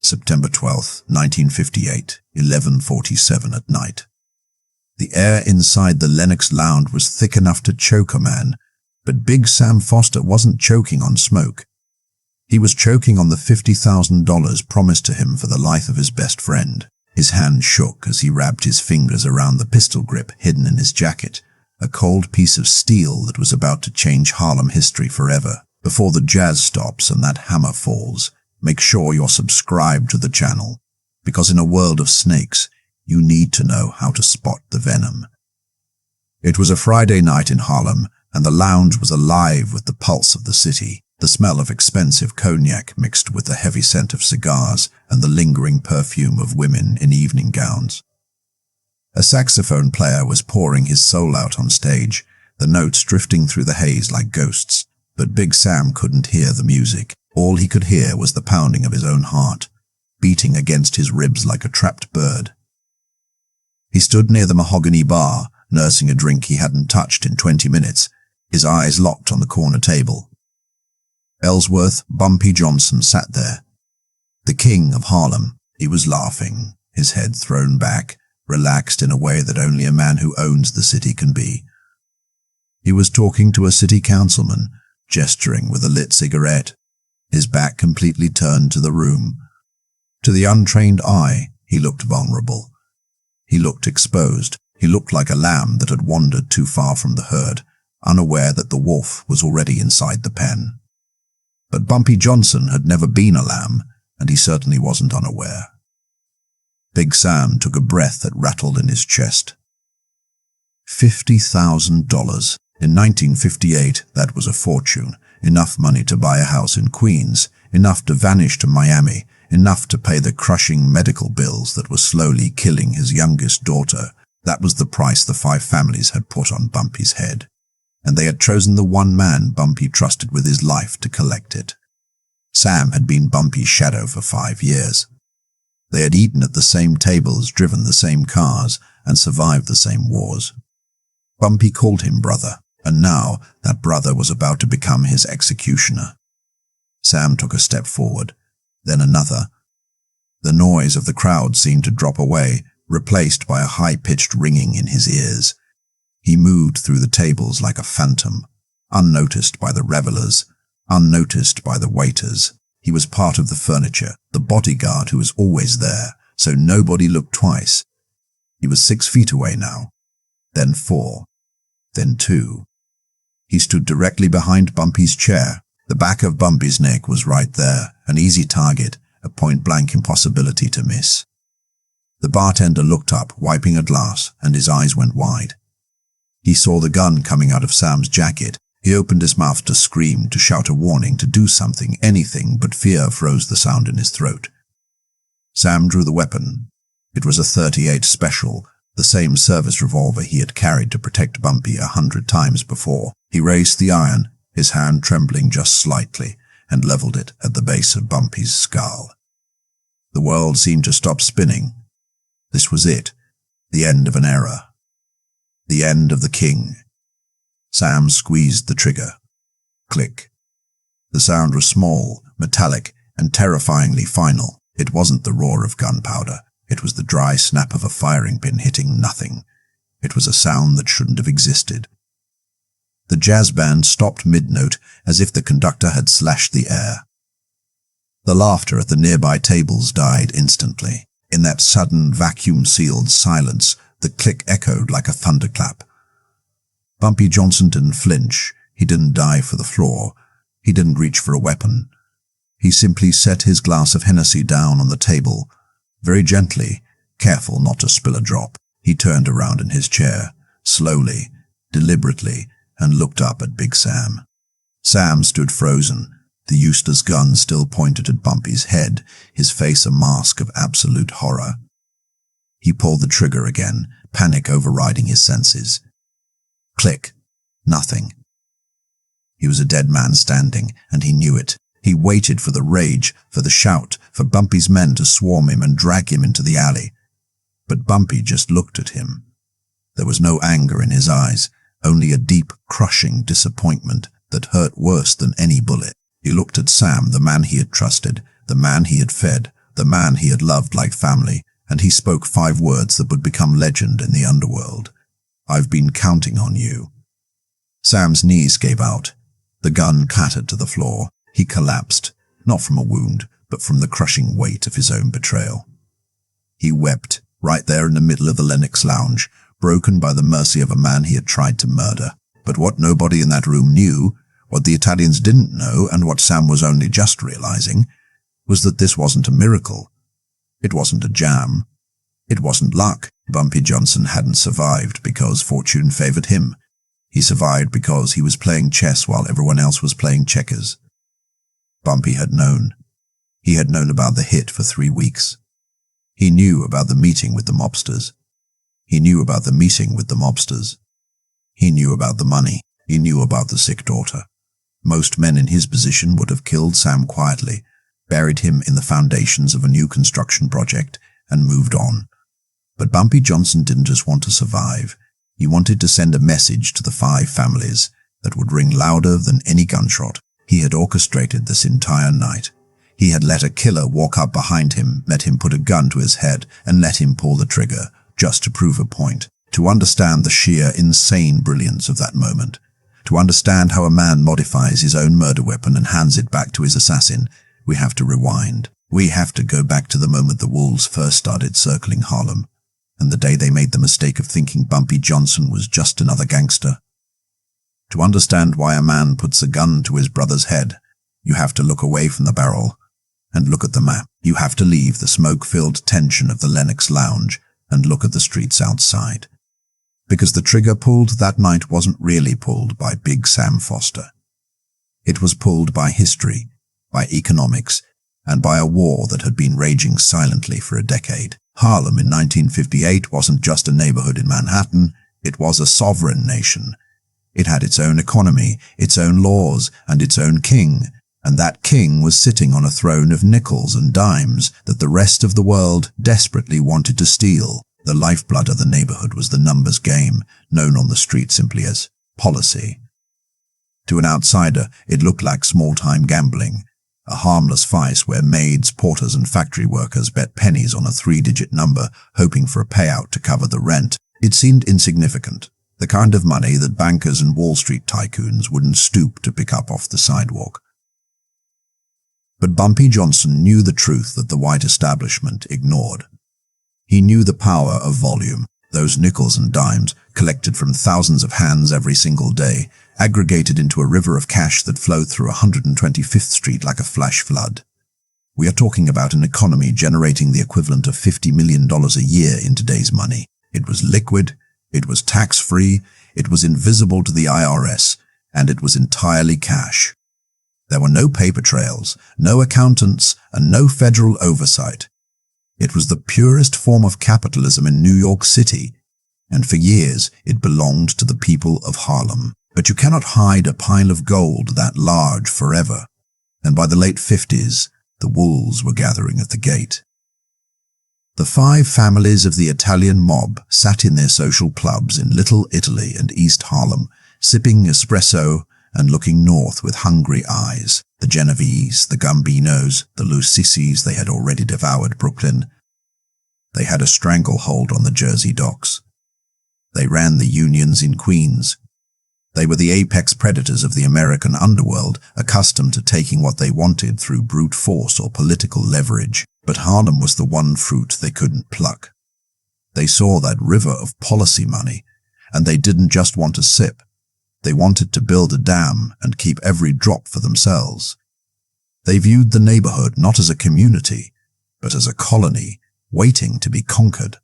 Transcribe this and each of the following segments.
September 12th, 1958, 11:47 at night. The air inside the Lennox Lounge was thick enough to choke a man, but Big Sam Foster wasn't choking on smoke. He was choking on the $50,000 promised to him for the life of his best friend. His hand shook as he wrapped his fingers around the pistol grip hidden in his jacket, a cold piece of steel that was about to change Harlem history forever. Before the jazz stops and that hammer falls, make sure you're subscribed to the channel, because in a world of snakes, you need to know how to spot the venom. It was a Friday night in Harlem, and the lounge was alive with the pulse of the city, the smell of expensive cognac mixed with the heavy scent of cigars and the lingering perfume of women in evening gowns. A saxophone player was pouring his soul out on stage, the notes drifting through the haze like ghosts, but Big Sam couldn't hear the music. All he could hear was the pounding of his own heart, beating against his ribs like a trapped bird. He stood near the mahogany bar, nursing a drink he hadn't touched in 20 minutes, his eyes locked on the corner table. Ellsworth Bumpy Johnson sat there, the king of Harlem. He was laughing, his head thrown back, relaxed in a way that only a man who owns the city can be. He was talking to a city councilman, gesturing with a lit cigarette, his back completely turned to the room. To the untrained eye, he looked vulnerable. He looked exposed. He looked like a lamb that had wandered too far from the herd, unaware that the wolf was already inside the pen. But Bumpy Johnson had never been a lamb, and he certainly wasn't unaware. Big Sam took a breath that rattled in his chest. $50,000. In 1958, that was a fortune. Enough money to buy a house in Queens, enough to vanish to Miami, enough to pay the crushing medical bills that were slowly killing his youngest daughter. That was the price the 5 families had put on Bumpy's head, and they had chosen the one man Bumpy trusted with his life to collect it. Sam had been Bumpy's shadow for 5 years. They had eaten at the same tables, driven the same cars, and survived the same wars. Bumpy called him brother, and now that brother was about to become his executioner. Sam took a step forward, then another. The noise of the crowd seemed to drop away, replaced by a high-pitched ringing in his ears. He moved through the tables like a phantom, unnoticed by the revelers, unnoticed by the waiters. He was part of the furniture, the bodyguard who was always there, so nobody looked twice. He was 6 feet away now, then 4, then 2. He stood directly behind Bumpy's chair. The back of Bumpy's neck was right there, an easy target, a point-blank impossibility to miss. The bartender looked up, wiping a glass, and his eyes went wide. He saw the gun coming out of Sam's jacket. He opened his mouth to scream, to shout a warning, to do something, anything, but fear froze the sound in his throat. Sam drew the weapon. It was a .38 Special, the same service revolver he had carried to protect Bumpy 100 times before. He raised the iron, his hand trembling just slightly, and leveled it at the base of Bumpy's skull. The world seemed to stop spinning. This was it, the end of an era. The end of the king. Sam squeezed the trigger. Click. The sound was small, metallic, and terrifyingly final. It wasn't the roar of gunpowder. It was the dry snap of a firing pin hitting nothing. It was a sound that shouldn't have existed. The jazz band stopped mid-note as if the conductor had slashed the air. The laughter at the nearby tables died instantly. In that sudden, vacuum-sealed silence, the click echoed like a thunderclap. Bumpy Johnson didn't flinch. He didn't dive for the floor. He didn't reach for a weapon. He simply set his glass of Hennessy down on the table, very gently, careful not to spill a drop. He turned around in his chair, slowly, deliberately, and looked up at Big Sam. Sam stood frozen, the useless gun still pointed at Bumpy's head, his face a mask of absolute horror. He pulled the trigger again, panic overriding his senses. Click. Nothing. He was a dead man standing, and he knew it. He waited for the rage, for the shout, for Bumpy's men to swarm him and drag him into the alley. But Bumpy just looked at him. There was no anger in his eyes, only a deep, crushing disappointment that hurt worse than any bullet. He looked at Sam, the man he had trusted, the man he had fed, the man he had loved like family, and he spoke 5 words that would become legend in the underworld. "I've been counting on you." Sam's knees gave out. The gun clattered to the floor. He collapsed, not from a wound, but from the crushing weight of his own betrayal. He wept, right there in the middle of the Lennox Lounge, broken by the mercy of a man he had tried to murder. But what nobody in that room knew, what the Italians didn't know, and what Sam was only just realizing, was that this wasn't a miracle. It wasn't a jam. It wasn't luck. Bumpy Johnson hadn't survived because fortune favored him. He survived because he was playing chess while everyone else was playing checkers. Bumpy had known. He had known about the hit for 3 weeks. He knew about the meeting with the mobsters. He knew about the meeting with the mobsters. He knew about the money. He knew about the sick daughter. Most men in his position would have killed Sam quietly, buried him in the foundations of a new construction project, and moved on. But Bumpy Johnson didn't just want to survive. He wanted to send a message to the 5 families that would ring louder than any gunshot. He had orchestrated this entire night. He had let a killer walk up behind him, let him put a gun to his head, and let him pull the trigger, just to prove a point. To understand the sheer, insane brilliance of that moment, to understand how a man modifies his own murder weapon and hands it back to his assassin, we have to rewind. We have to go back to the moment the wolves first started circling Harlem, and the day they made the mistake of thinking Bumpy Johnson was just another gangster. To understand why a man puts a gun to his brother's head, you have to look away from the barrel and look at the map. You have to leave the smoke-filled tension of the Lennox Lounge and look at the streets outside. Because the trigger pulled that night wasn't really pulled by Big Sam Foster. It was pulled by history, by economics, and by a war that had been raging silently for a decade. Harlem in 1958 wasn't just a neighborhood in Manhattan, it was a sovereign nation. It had its own economy, its own laws, and its own king, and that king was sitting on a throne of nickels and dimes that the rest of the world desperately wanted to steal. The lifeblood of the neighborhood was the numbers game, known on the street simply as policy. To an outsider, it looked like small-time gambling, a harmless vice where maids, porters, and factory workers bet pennies on a 3-digit number, hoping for a payout to cover the rent. It seemed insignificant, the kind of money that bankers and Wall Street tycoons wouldn't stoop to pick up off the sidewalk. But Bumpy Johnson knew the truth that the white establishment ignored. He knew the power of volume. Those nickels and dimes, collected from thousands of hands every single day, aggregated into a river of cash that flowed through 125th Street like a flash flood. We are talking about an economy generating the equivalent of $50 million a year in today's money. It was liquid, it was tax-free, it was invisible to the IRS, and it was entirely cash. There were no paper trails, no accountants, and no federal oversight. It was the purest form of capitalism in New York City, and for years it belonged to the people of Harlem. But you cannot hide a pile of gold that large forever, and by the late 50s, the wolves were gathering at the gate. The 5 families of the Italian mob sat in their social clubs in Little Italy and East Harlem, sipping espresso and looking north with hungry eyes. The Genovese, the Gambinos, the Lucissis, they had already devoured Brooklyn. They had a stranglehold on the Jersey docks. They ran the unions in Queens. They were the apex predators of the American underworld, accustomed to taking what they wanted through brute force or political leverage. But Harlem was the one fruit they couldn't pluck. They saw that river of policy money, and they didn't just want to sip. They wanted to build a dam and keep every drop for themselves. They viewed the neighborhood not as a community, but as a colony waiting to be conquered.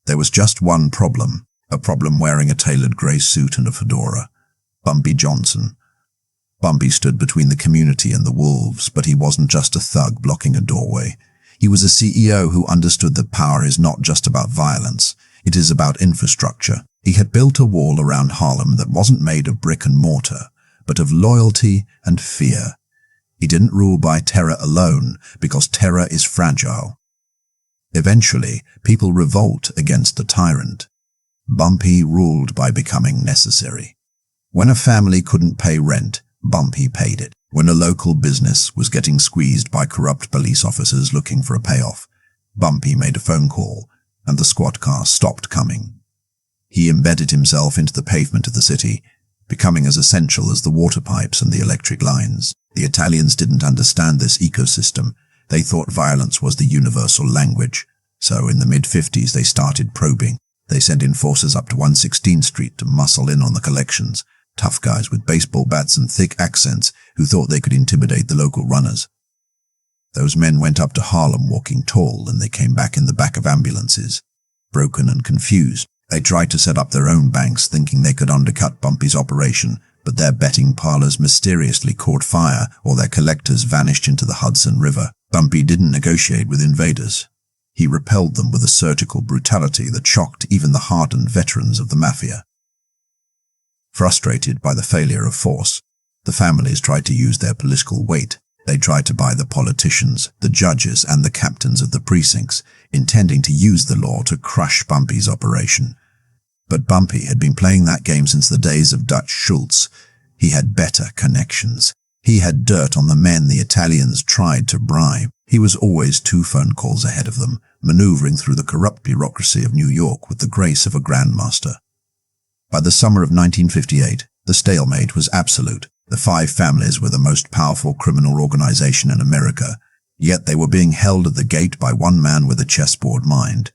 There was just one problem, a problem wearing a tailored grey suit and a fedora. Bumpy Johnson. Bumpy stood between the community and the wolves, but he wasn't just a thug blocking a doorway. He was a CEO who understood that power is not just about violence, it is about infrastructure. He had built a wall around Harlem that wasn't made of brick and mortar, but of loyalty and fear. He didn't rule by terror alone, because terror is fragile. Eventually, people revolt against the tyrant. Bumpy ruled by becoming necessary. When a family couldn't pay rent, Bumpy paid it. When a local business was getting squeezed by corrupt police officers looking for a payoff, Bumpy made a phone call, and the squad car stopped coming. He embedded himself into the pavement of the city, becoming as essential as the water pipes and the electric lines. The Italians didn't understand this ecosystem. They thought violence was the universal language. So in the mid-50s they started probing. They sent enforcers up to 116th Street to muscle in on the collections, tough guys with baseball bats and thick accents who thought they could intimidate the local runners. Those men went up to Harlem walking tall, and they came back in the back of ambulances, broken and confused. They tried to set up their own banks, thinking they could undercut Bumpy's operation, but their betting parlors mysteriously caught fire, or their collectors vanished into the Hudson River. Bumpy didn't negotiate with invaders. He repelled them with a surgical brutality that shocked even the hardened veterans of the Mafia. Frustrated by the failure of force, the families tried to use their political weight. They tried to buy the politicians, the judges, and the captains of the precincts, intending to use the law to crush Bumpy's operation. But Bumpy had been playing that game since the days of Dutch Schultz. He had better connections. He had dirt on the men the Italians tried to bribe. He was always 2 phone calls ahead of them, maneuvering through the corrupt bureaucracy of New York with the grace of a grandmaster. By the summer of 1958, the stalemate was absolute. The 5 families were the most powerful criminal organization in America, yet they were being held at the gate by one man with a chessboard mind.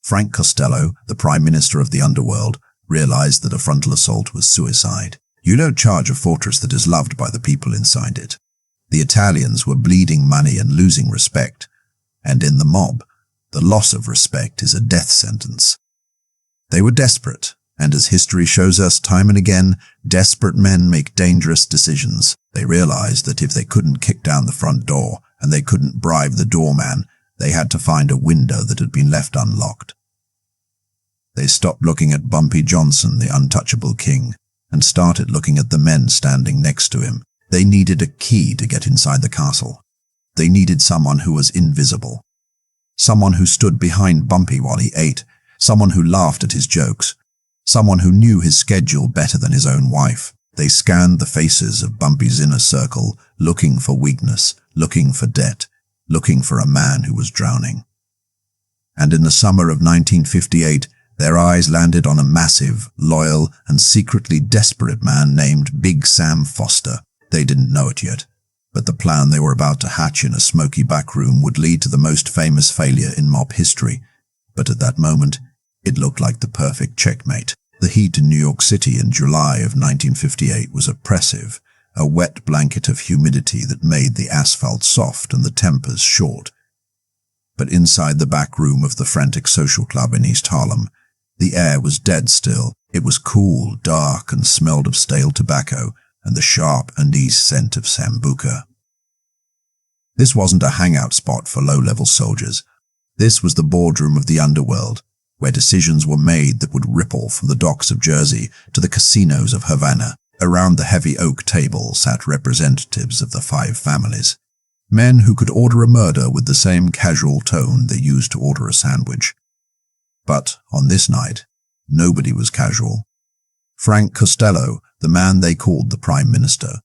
Frank Costello, the Prime Minister of the underworld, realized that a frontal assault was suicide. You don't charge a fortress that is loved by the people inside it. The Italians were bleeding money and losing respect, and in the mob, the loss of respect is a death sentence. They were desperate, and as history shows us time and again, desperate men make dangerous decisions. They realized that if they couldn't kick down the front door, and they couldn't bribe the doorman, they had to find a window that had been left unlocked. They stopped looking at Bumpy Johnson, the untouchable king, and started looking at the men standing next to him. They needed a key to get inside the castle. They needed someone who was invisible. Someone who stood behind Bumpy while he ate. Someone who laughed at his jokes. Someone who knew his schedule better than his own wife. They scanned the faces of Bumpy's inner circle, looking for weakness, looking for debt, looking for a man who was drowning. And in the summer of 1958, their eyes landed on a massive, loyal, and secretly desperate man named Big Sam Foster. They didn't know it yet, but the plan they were about to hatch in a smoky back room would lead to the most famous failure in mob history. But at that moment, it looked like the perfect checkmate. The heat in New York City in July of 1958 was oppressive, a wet blanket of humidity that made the asphalt soft and the tempers short. But inside the back room of the frantic social club in East Harlem, the air was dead still. It was cool, dark, and smelled of stale tobacco and the sharp anise scent of sambuca. This wasn't a hangout spot for low-level soldiers. This was the boardroom of the underworld, where decisions were made that would ripple from the docks of Jersey to the casinos of Havana. Around the heavy oak table sat representatives of the 5 families, men who could order a murder with the same casual tone they used to order a sandwich. But on this night, nobody was casual. Frank Costello, the man they called the Prime Minister,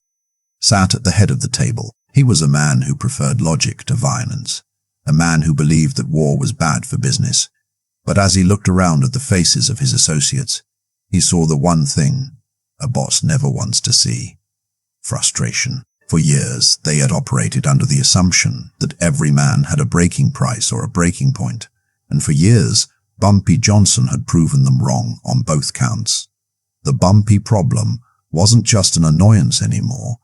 sat at the head of the table. He was a man who preferred logic to violence, a man who believed that war was bad for business. But as he looked around at the faces of his associates, he saw the one thing a boss never wants to see: frustration. For years, they had operated under the assumption that every man had a breaking price or a breaking point, and for years, Bumpy Johnson had proven them wrong on both counts. The Bumpy problem wasn't just an annoyance anymore.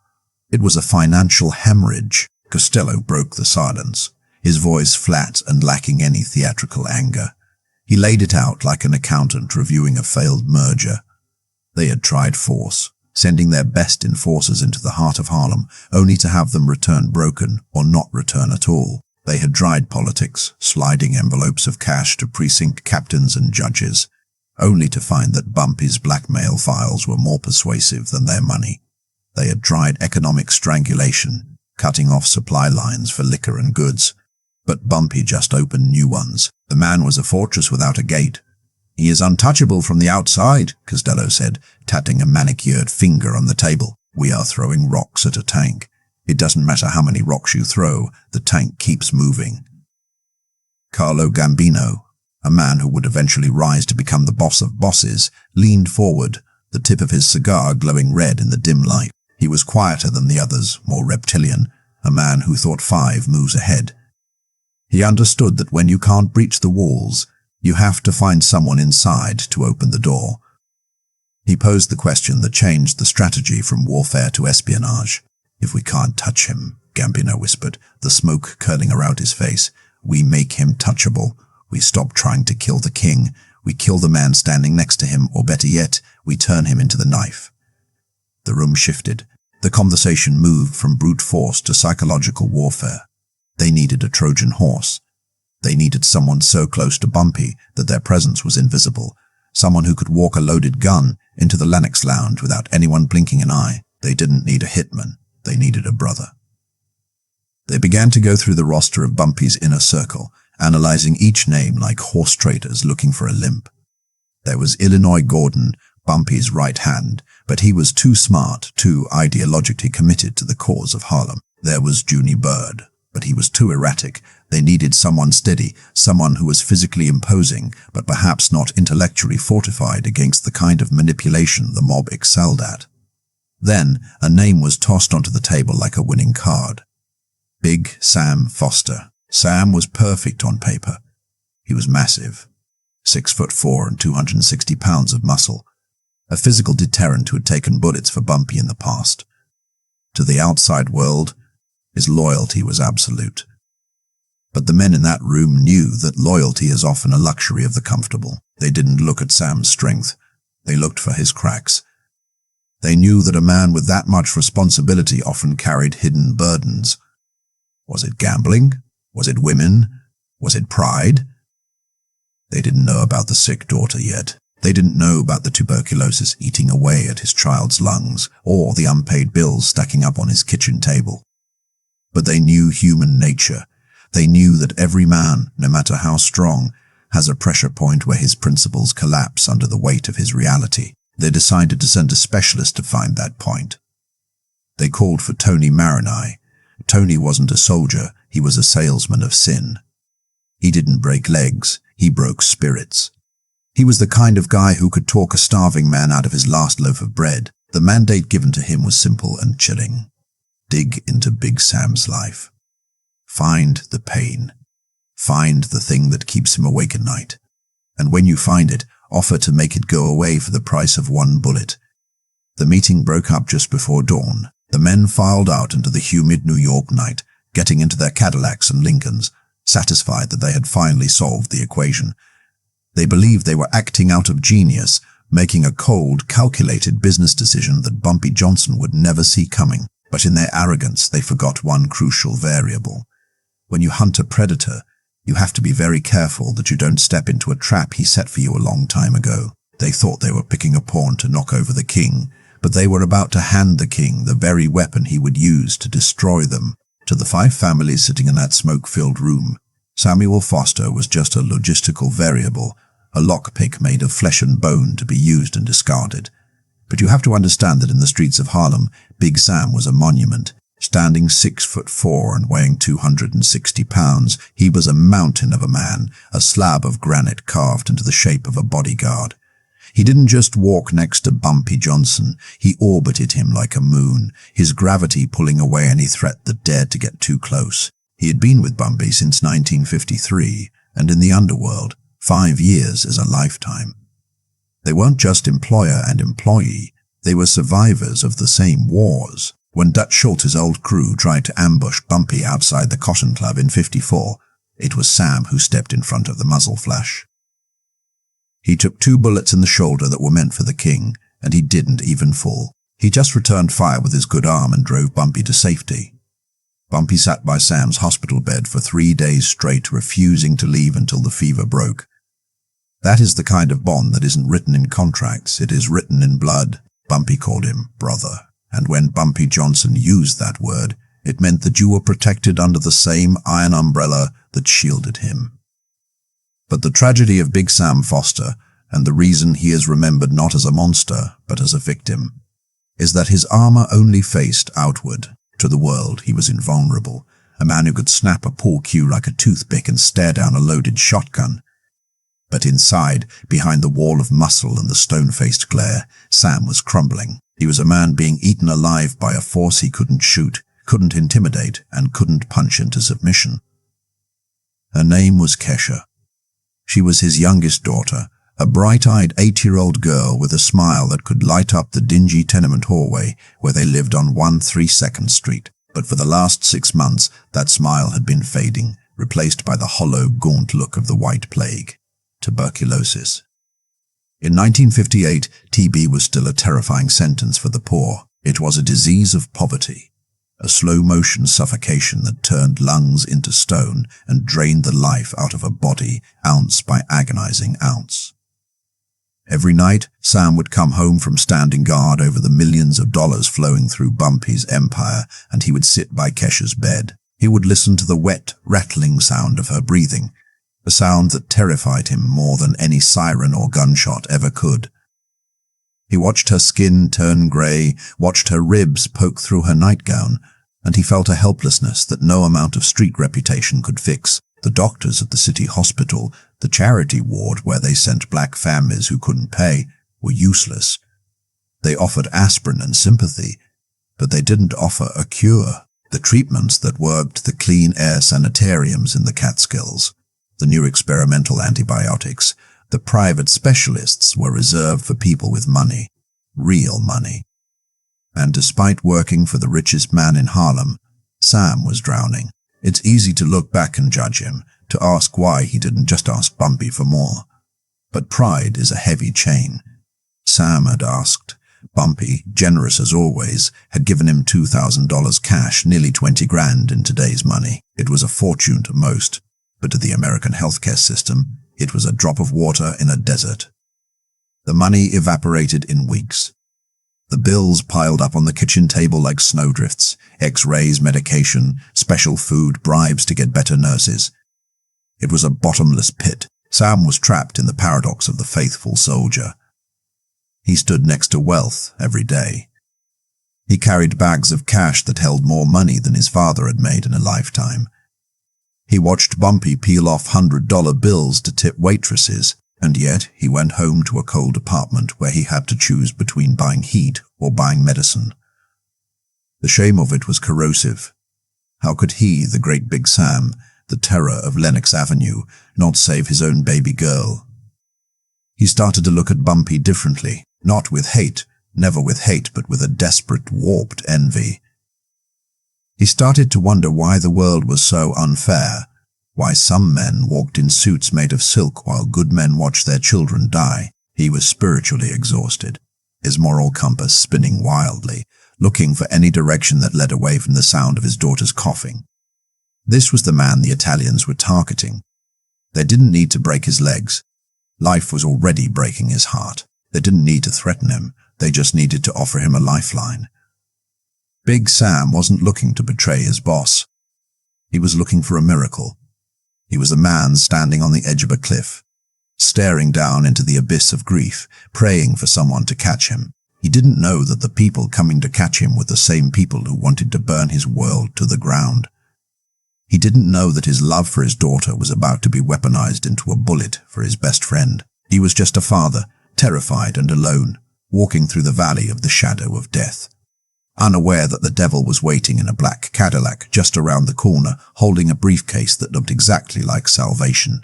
It was a financial hemorrhage. Costello broke the silence, his voice flat and lacking any theatrical anger. He laid it out like an accountant reviewing a failed merger. They had tried force, sending their best enforcers into the heart of Harlem, only to have them return broken or not return at all. They had tried politics, sliding envelopes of cash to precinct captains and judges, only to find that Bumpy's blackmail files were more persuasive than their money. They had tried economic strangulation, cutting off supply lines for liquor and goods, but Bumpy just opened new ones. The man was a fortress without a gate. "He is untouchable from the outside," Costello said, tatting a manicured finger on the table. "We are throwing rocks at a tank. It doesn't matter how many rocks you throw, the tank keeps moving. Carlo Gambino, a man who would eventually rise to become the boss of bosses, leaned forward, the tip of his cigar glowing red in the dim light. He was quieter than the others, more reptilian, a man who thought 5 moves ahead. He understood that when you can't breach the walls, you have to find someone inside to open the door. He posed the question that changed the strategy from warfare to espionage. "If we can't touch him," Gambino whispered, the smoke curling around his face, "we make him touchable. We stop trying to kill the king. We kill the man standing next to him, or better yet, we turn him into the knife." The room shifted. The conversation moved from brute force to psychological warfare. They needed a Trojan horse. They needed someone so close to Bumpy that their presence was invisible. Someone who could walk a loaded gun into the Lennox Lounge without anyone blinking an eye. They didn't need a hitman. They needed a brother. They began to go through the roster of Bumpy's inner circle, analyzing each name like horse traders looking for a limp. There was Illinois Gordon, Bumpy's right hand, but he was too smart, too ideologically committed to the cause of Harlem. There was Junie Bird, but he was too erratic. They needed someone steady, someone who was physically imposing, but perhaps not intellectually fortified against the kind of manipulation the mob excelled at. Then, a name was tossed onto the table like a winning card. Big Sam Foster. Sam was perfect on paper. He was massive, 6'4" and 260 pounds of muscle, a physical deterrent who had taken bullets for Bumpy in the past. To the outside world, his loyalty was absolute. But the men in that room knew that loyalty is often a luxury of the comfortable. They didn't look at Sam's strength. They looked for his cracks. They knew that a man with that much responsibility often carried hidden burdens. Was it gambling? Was it women? Was it pride? They didn't know about the sick daughter yet. They didn't know about the tuberculosis eating away at his child's lungs, or the unpaid bills stacking up on his kitchen table. But they knew human nature. They knew that every man, no matter how strong, has a pressure point where his principles collapse under the weight of his reality. They decided to send a specialist to find that point. They called for Tony Marinai. Tony wasn't a soldier, he was a salesman of sin. He didn't break legs, he broke spirits. He was the kind of guy who could talk a starving man out of his last loaf of bread. The mandate given to him was simple and chilling. Dig into Big Sam's life. Find the pain. Find the thing that keeps him awake at night. And when you find it, offer to make it go away for the price of 1 bullet. The meeting broke up just before dawn. The men filed out into the humid New York night, getting into their Cadillacs and Lincolns, satisfied that they had finally solved the equation. They believed they were acting out of genius, making a cold, calculated business decision that Bumpy Johnson would never see coming. But in their arrogance, they forgot one crucial variable. When you hunt a predator, you have to be very careful that you don't step into a trap he set for you a long time ago. They thought they were picking a pawn to knock over the king, but they were about to hand the king the very weapon he would use to destroy them. To the 5 families sitting in that smoke-filled room, Samuel Foster was just a logistical variable, a lockpick made of flesh and bone to be used and discarded. But you have to understand that in the streets of Harlem, Big Sam was a monument. Standing 6'4" and weighing 260 pounds, he was a mountain of a man, a slab of granite carved into the shape of a bodyguard. He didn't just walk next to Bumpy Johnson, he orbited him like a moon, his gravity pulling away any threat that dared to get too close. He had been with Bumpy since 1953, and in the underworld, 5 years is a lifetime. They weren't just employer and employee, they were survivors of the same wars. When Dutch Schultz's old crew tried to ambush Bumpy outside the Cotton Club in '54, it was Sam who stepped in front of the muzzle flash. He took 2 bullets in the shoulder that were meant for the king, and he didn't even fall. He just returned fire with his good arm and drove Bumpy to safety. Bumpy sat by Sam's hospital bed for 3 days straight, refusing to leave until the fever broke. That is the kind of bond that isn't written in contracts, it is written in blood. Bumpy called him brother, and when Bumpy Johnson used that word, it meant that you were protected under the same iron umbrella that shielded him. But the tragedy of Big Sam Foster, and the reason he is remembered not as a monster, but as a victim, is that his armor only faced outward. To the world, he was invulnerable, a man who could snap a poor cue like a toothpick and stare down a loaded shotgun. But inside, behind the wall of muscle and the stone-faced glare, Sam was crumbling. He was a man being eaten alive by a force he couldn't shoot, couldn't intimidate, and couldn't punch into submission. Her name was Kesha. She was his youngest daughter, a bright-eyed 8-year-old girl with a smile that could light up the dingy tenement hallway where they lived on 132nd Street. But for the last 6 months, that smile had been fading, replaced by the hollow, gaunt look of the White Plague. Tuberculosis. In 1958, TB was still a terrifying sentence for the poor. It was a disease of poverty, a slow-motion suffocation that turned lungs into stone and drained the life out of a body ounce by agonizing ounce. Every night, Sam would come home from standing guard over the millions of dollars flowing through Bumpy's empire, and he would sit by Kesha's bed. He would listen to the wet, rattling sound of her breathing, a sound that terrified him more than any siren or gunshot ever could. He watched her skin turn grey, watched her ribs poke through her nightgown, and he felt a helplessness that no amount of street reputation could fix. The doctors at the city hospital, the charity ward where they sent black families who couldn't pay, were useless. They offered aspirin and sympathy, but they didn't offer a cure. The treatments that worked, the clean air sanitariums in the Catskills, the new experimental antibiotics, the private specialists were reserved for people with money, real money. And despite working for the richest man in Harlem, Sam was drowning. It's easy to look back and judge him, to ask why he didn't just ask Bumpy for more. But pride is a heavy chain. Sam had asked. Bumpy, generous as always, had given him $2,000 cash, nearly 20 grand in today's money. It was a fortune to most, but to the American healthcare system, it was a drop of water in a desert. The money evaporated in weeks. The bills piled up on the kitchen table like snowdrifts, X-rays, medication, special food, bribes to get better nurses. It was a bottomless pit. Sam was trapped in the paradox of the faithful soldier. He stood next to wealth every day. He carried bags of cash that held more money than his father had made in a lifetime. He watched Bumpy peel off $100 bills to tip waitresses, and yet he went home to a cold apartment where he had to choose between buying heat or buying medicine. The shame of it was corrosive. How could he, the great big Sam, the terror of Lennox Avenue, not save his own baby girl? He started to look at Bumpy differently, not with hate, never with hate, but with a desperate, warped envy. He started to wonder why the world was so unfair, why some men walked in suits made of silk while good men watched their children die. He was spiritually exhausted, his moral compass spinning wildly, looking for any direction that led away from the sound of his daughter's coughing. This was the man the Italians were targeting. They didn't need to break his legs. Life was already breaking his heart. They didn't need to threaten him. They just needed to offer him a lifeline. Big Sam wasn't looking to betray his boss. He was looking for a miracle. He was a man standing on the edge of a cliff, staring down into the abyss of grief, praying for someone to catch him. He didn't know that the people coming to catch him were the same people who wanted to burn his world to the ground. He didn't know that his love for his daughter was about to be weaponized into a bullet for his best friend. He was just a father, terrified and alone, walking through the valley of the shadow of death, unaware that the devil was waiting in a black Cadillac just around the corner, holding a briefcase that looked exactly like salvation.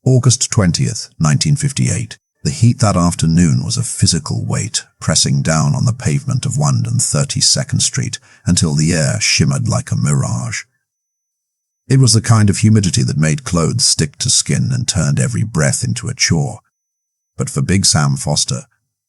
August 20th, 1958. The heat that afternoon was a physical weight, pressing down on the pavement of 132nd Street until the air shimmered like a mirage. It was the kind of humidity that made clothes stick to skin and turned every breath into a chore. But for Big Sam Foster,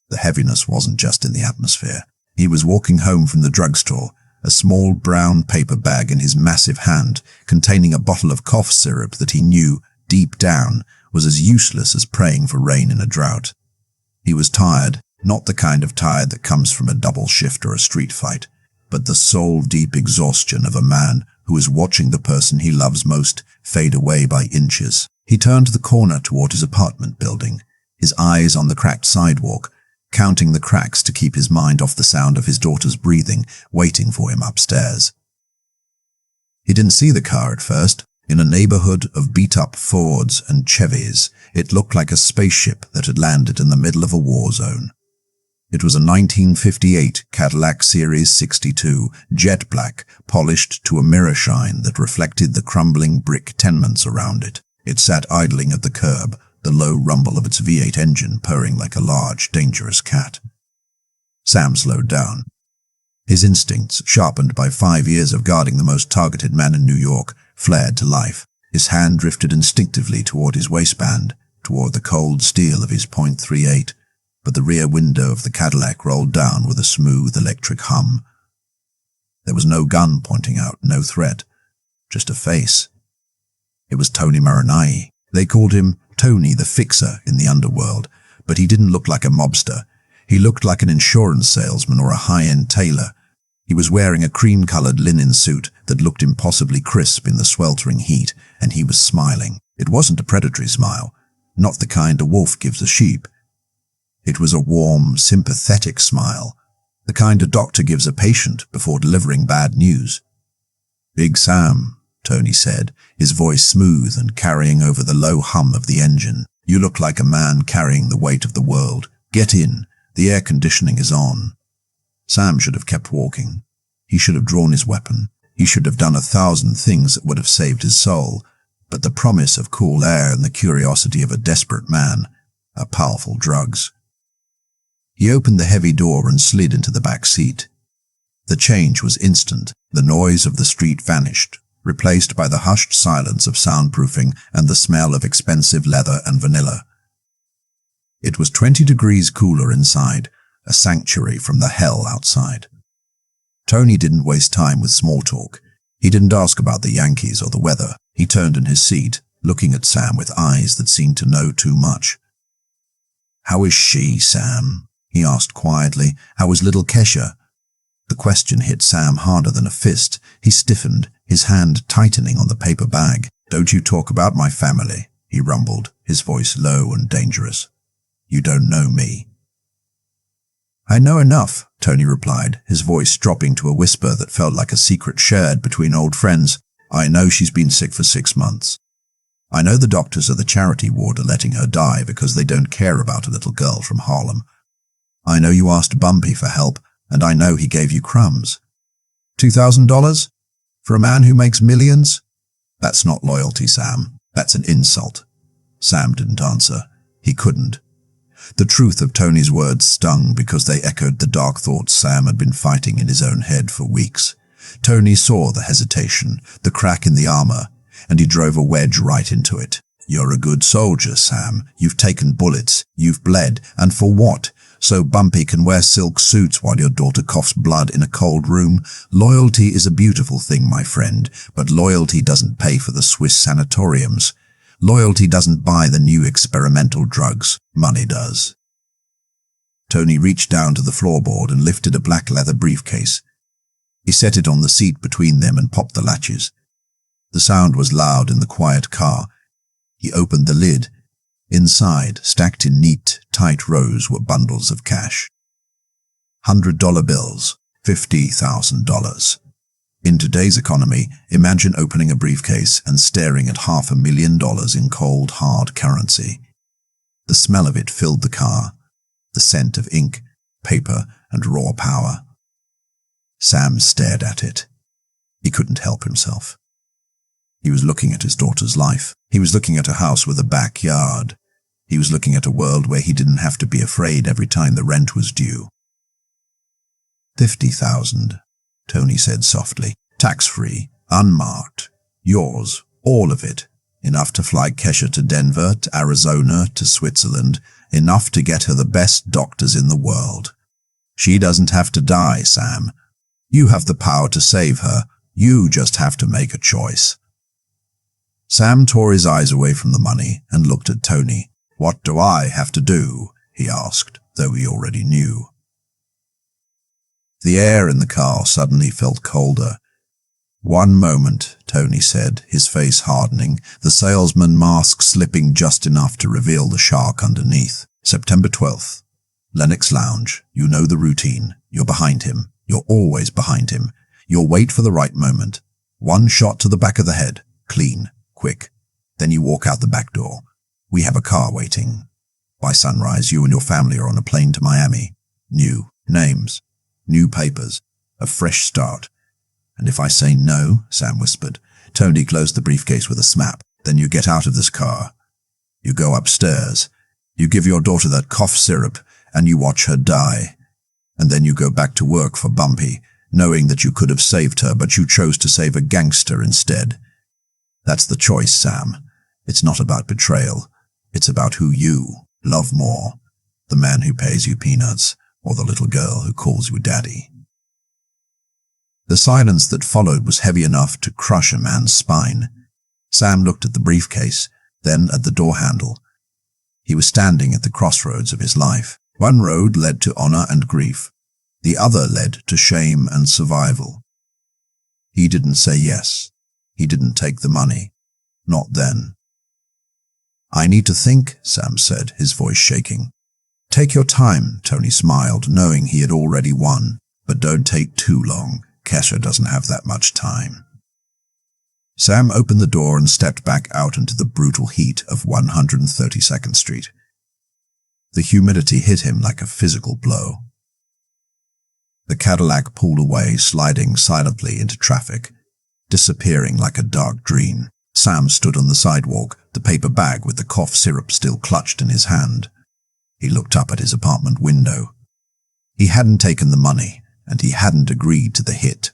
the heaviness wasn't just in the atmosphere. He was walking home from the drugstore, a small brown paper bag in his massive hand, containing a bottle of cough syrup that he knew, deep down, was as useless as praying for rain in a drought. He was tired, not the kind of tired that comes from a double shift or a street fight, but the soul-deep exhaustion of a man who is watching the person he loves most fade away by inches. He turned the corner toward his apartment building, his eyes on the cracked sidewalk, counting the cracks to keep his mind off the sound of his daughter's breathing, waiting for him upstairs. He didn't see the car at first. In a neighborhood of beat-up Fords and Chevys, it looked like a spaceship that had landed in the middle of a war zone. It was a 1958 Cadillac Series 62, jet black, polished to a mirror shine that reflected the crumbling brick tenements around it. It sat idling at the curb, the low rumble of its V8 engine purring like a large, dangerous cat. Sam slowed down. His instincts, sharpened by 5 years of guarding the most targeted man in New York, flared to life. His hand drifted instinctively toward his waistband, toward the cold steel of his .38, but the rear window of the Cadillac rolled down with a smooth electric hum. There was no gun pointing out, no threat, just a face. It was Tony Marinai. They called him Tony the Fixer in the underworld, but he didn't look like a mobster. He looked like an insurance salesman or a high-end tailor. He was wearing a cream-colored linen suit that looked impossibly crisp in the sweltering heat, and he was smiling. It wasn't a predatory smile, not the kind a wolf gives a sheep. It was a warm, sympathetic smile, the kind a doctor gives a patient before delivering bad news. "Big Sam," Tony said, his voice smooth and carrying over the low hum of the engine. "You look like a man carrying the weight of the world. Get in. The air conditioning is on." Sam should have kept walking. He should have drawn his weapon. He should have done 1,000 things that would have saved his soul. But the promise of cool air and the curiosity of a desperate man are powerful drugs. He opened the heavy door and slid into the back seat. The change was instant. The noise of the street vanished, replaced by the hushed silence of soundproofing and the smell of expensive leather and vanilla. It was 20 degrees cooler inside, a sanctuary from the hell outside. Tony didn't waste time with small talk. He didn't ask about the Yankees or the weather. He turned in his seat, looking at Sam with eyes that seemed to know too much. "How is she, Sam?" he asked quietly. "How is little Kesha?" The question hit Sam harder than a fist. He stiffened, his hand tightening on the paper bag. "Don't you talk about my family," he rumbled, his voice low and dangerous. "You don't know me." "I know enough," Tony replied, his voice dropping to a whisper that felt like a secret shared between old friends. "I know she's been sick for 6 months. I know the doctors at the charity ward are letting her die because they don't care about a little girl from Harlem. I know you asked Bumpy for help, and I know he gave you crumbs. $2,000? For a man who makes millions? That's not loyalty, Sam. That's an insult." Sam didn't answer. He couldn't. The truth of Tony's words stung because they echoed the dark thoughts Sam had been fighting in his own head for weeks. Tony saw the hesitation, the crack in the armor, and he drove a wedge right into it. "You're a good soldier, Sam. You've taken bullets. You've bled. And for what? So Bumpy can wear silk suits while your daughter coughs blood in a cold room? Loyalty is a beautiful thing, my friend, but loyalty doesn't pay for the Swiss sanatoriums. Loyalty doesn't buy the new experimental drugs. Money does." Tony reached down to the floorboard and lifted a black leather briefcase. He set it on the seat between them and popped the latches. The sound was loud in the quiet car. He opened the lid. Inside, stacked in neat, tight rows, were bundles of cash. $100 bills, $50,000. In today's economy, imagine opening a briefcase and staring at $500,000 in cold, hard currency. The smell of it filled the car, the scent of ink, paper, and raw power. Sam stared at it. He couldn't help himself. He was looking at his daughter's life. He was looking at a house with a backyard. He was looking at a world where he didn't have to be afraid every time the rent was due. $50,000, Tony said softly. Tax-free, unmarked. Yours, all of it. Enough to fly Kesha to Denver, to Arizona, to Switzerland. Enough to get her the best doctors in the world. She doesn't have to die, Sam. You have the power to save her. You just have to make a choice. Sam tore his eyes away from the money and looked at Tony. "What do I have to do?" he asked, though he already knew. The air in the car suddenly felt colder. "One moment," Tony said, his face hardening, the salesman mask slipping just enough to reveal the shark underneath. "September 12th. Lennox Lounge. You know the routine. You're behind him. You're always behind him. You'll wait for the right moment. One shot to the back of the head. Clean. Quick. Then you walk out the back door. We have a car waiting. By sunrise, you and your family are on a plane to Miami. New names. New papers. A fresh start. And if I say no, Sam whispered. Tony closed the briefcase with a snap. Then you get out of this car. You go upstairs. You give your daughter that cough syrup, and you watch her die. And then you go back to work for Bumpy, knowing that you could have saved her, but you chose to save a gangster instead. That's the choice, Sam. It's not about betrayal. It's about who you love more, the man who pays you peanuts, or the little girl who calls you daddy. The silence that followed was heavy enough to crush a man's spine. Sam looked at the briefcase, then at the door handle. He was standing at the crossroads of his life. One road led to honor and grief. The other led to shame and survival. He didn't say yes. He didn't take the money. Not then. I need to think, Sam said, his voice shaking. Take your time, Tony smiled, knowing he had already won. But don't take too long. Kesha doesn't have that much time. Sam opened the door and stepped back out into the brutal heat of 132nd Street. The humidity hit him like a physical blow. The Cadillac pulled away, sliding silently into traffic, disappearing like a dark dream. Sam stood on the sidewalk, the paper bag with the cough syrup still clutched in his hand. He looked up at his apartment window. He hadn't taken the money, and he hadn't agreed to the hit.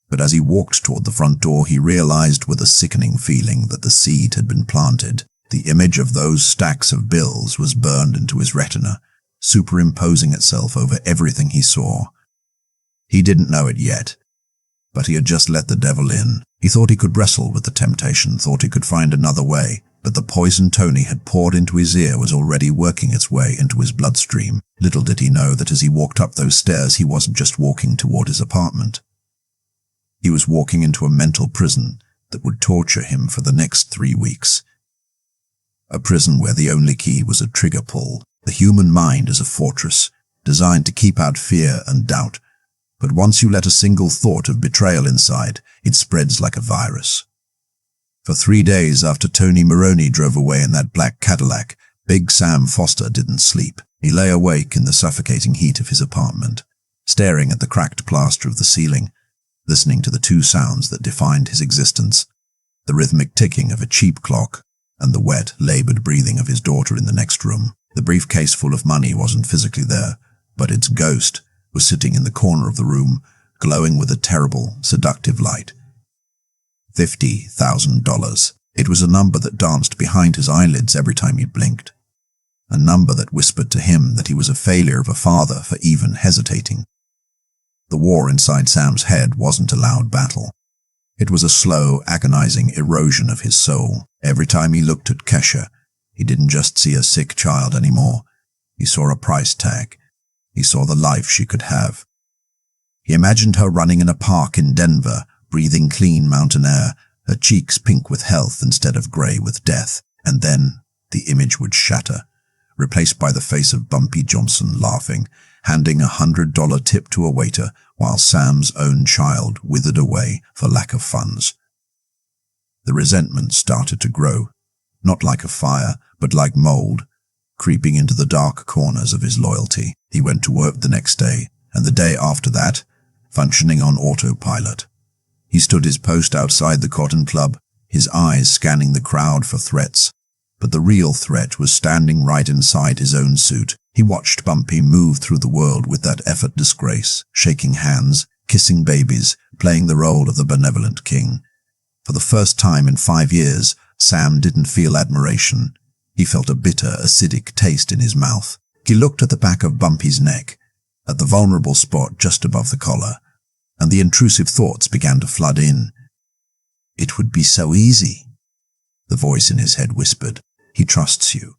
But as he walked toward the front door, he realized with a sickening feeling that the seed had been planted. The image of those stacks of bills was burned into his retina, superimposing itself over everything he saw. He didn't know it yet, but he had just let the devil in. He thought he could wrestle with the temptation, thought he could find another way, but the poison Tony had poured into his ear was already working its way into his bloodstream. Little did he know that as he walked up those stairs, he wasn't just walking toward his apartment. He was walking into a mental prison that would torture him for the next 3 weeks. A prison where the only key was a trigger pull. The human mind is a fortress, designed to keep out fear and doubt. But once you let a single thought of betrayal inside, it spreads like a virus. For 3 days after Tony Maroney drove away in that black Cadillac, Big Sam Foster didn't sleep. He lay awake in the suffocating heat of his apartment, staring at the cracked plaster of the ceiling, listening to the two sounds that defined his existence, the rhythmic ticking of a cheap clock and the wet, labored breathing of his daughter in the next room. The briefcase full of money wasn't physically there, but its ghost was sitting in the corner of the room, glowing with a terrible, seductive light. $50,000. It was a number that danced behind his eyelids every time he blinked. A number that whispered to him that he was a failure of a father for even hesitating. The war inside Sam's head wasn't a loud battle. It was a slow, agonizing erosion of his soul. Every time he looked at Kesha, he didn't just see a sick child anymore. He saw a price tag. He saw the life she could have. He imagined her running in a park in Denver, breathing clean mountain air, her cheeks pink with health instead of gray with death. And then the image would shatter, replaced by the face of Bumpy Johnson laughing, handing $100 tip to a waiter while Sam's own child withered away for lack of funds. The resentment started to grow, not like a fire, but like mold, creeping into the dark corners of his loyalty. He went to work the next day, and the day after that, functioning on autopilot. He stood his post outside the Cotton Club, his eyes scanning the crowd for threats. But the real threat was standing right inside his own suit. He watched Bumpy move through the world with that effortless grace, shaking hands, kissing babies, playing the role of the benevolent king. For the first time in 5 years, Sam didn't feel admiration. He felt a bitter, acidic taste in his mouth. He looked at the back of Bumpy's neck, at the vulnerable spot just above the collar, and the intrusive thoughts began to flood in. It would be so easy. The voice in his head whispered, he trusts you.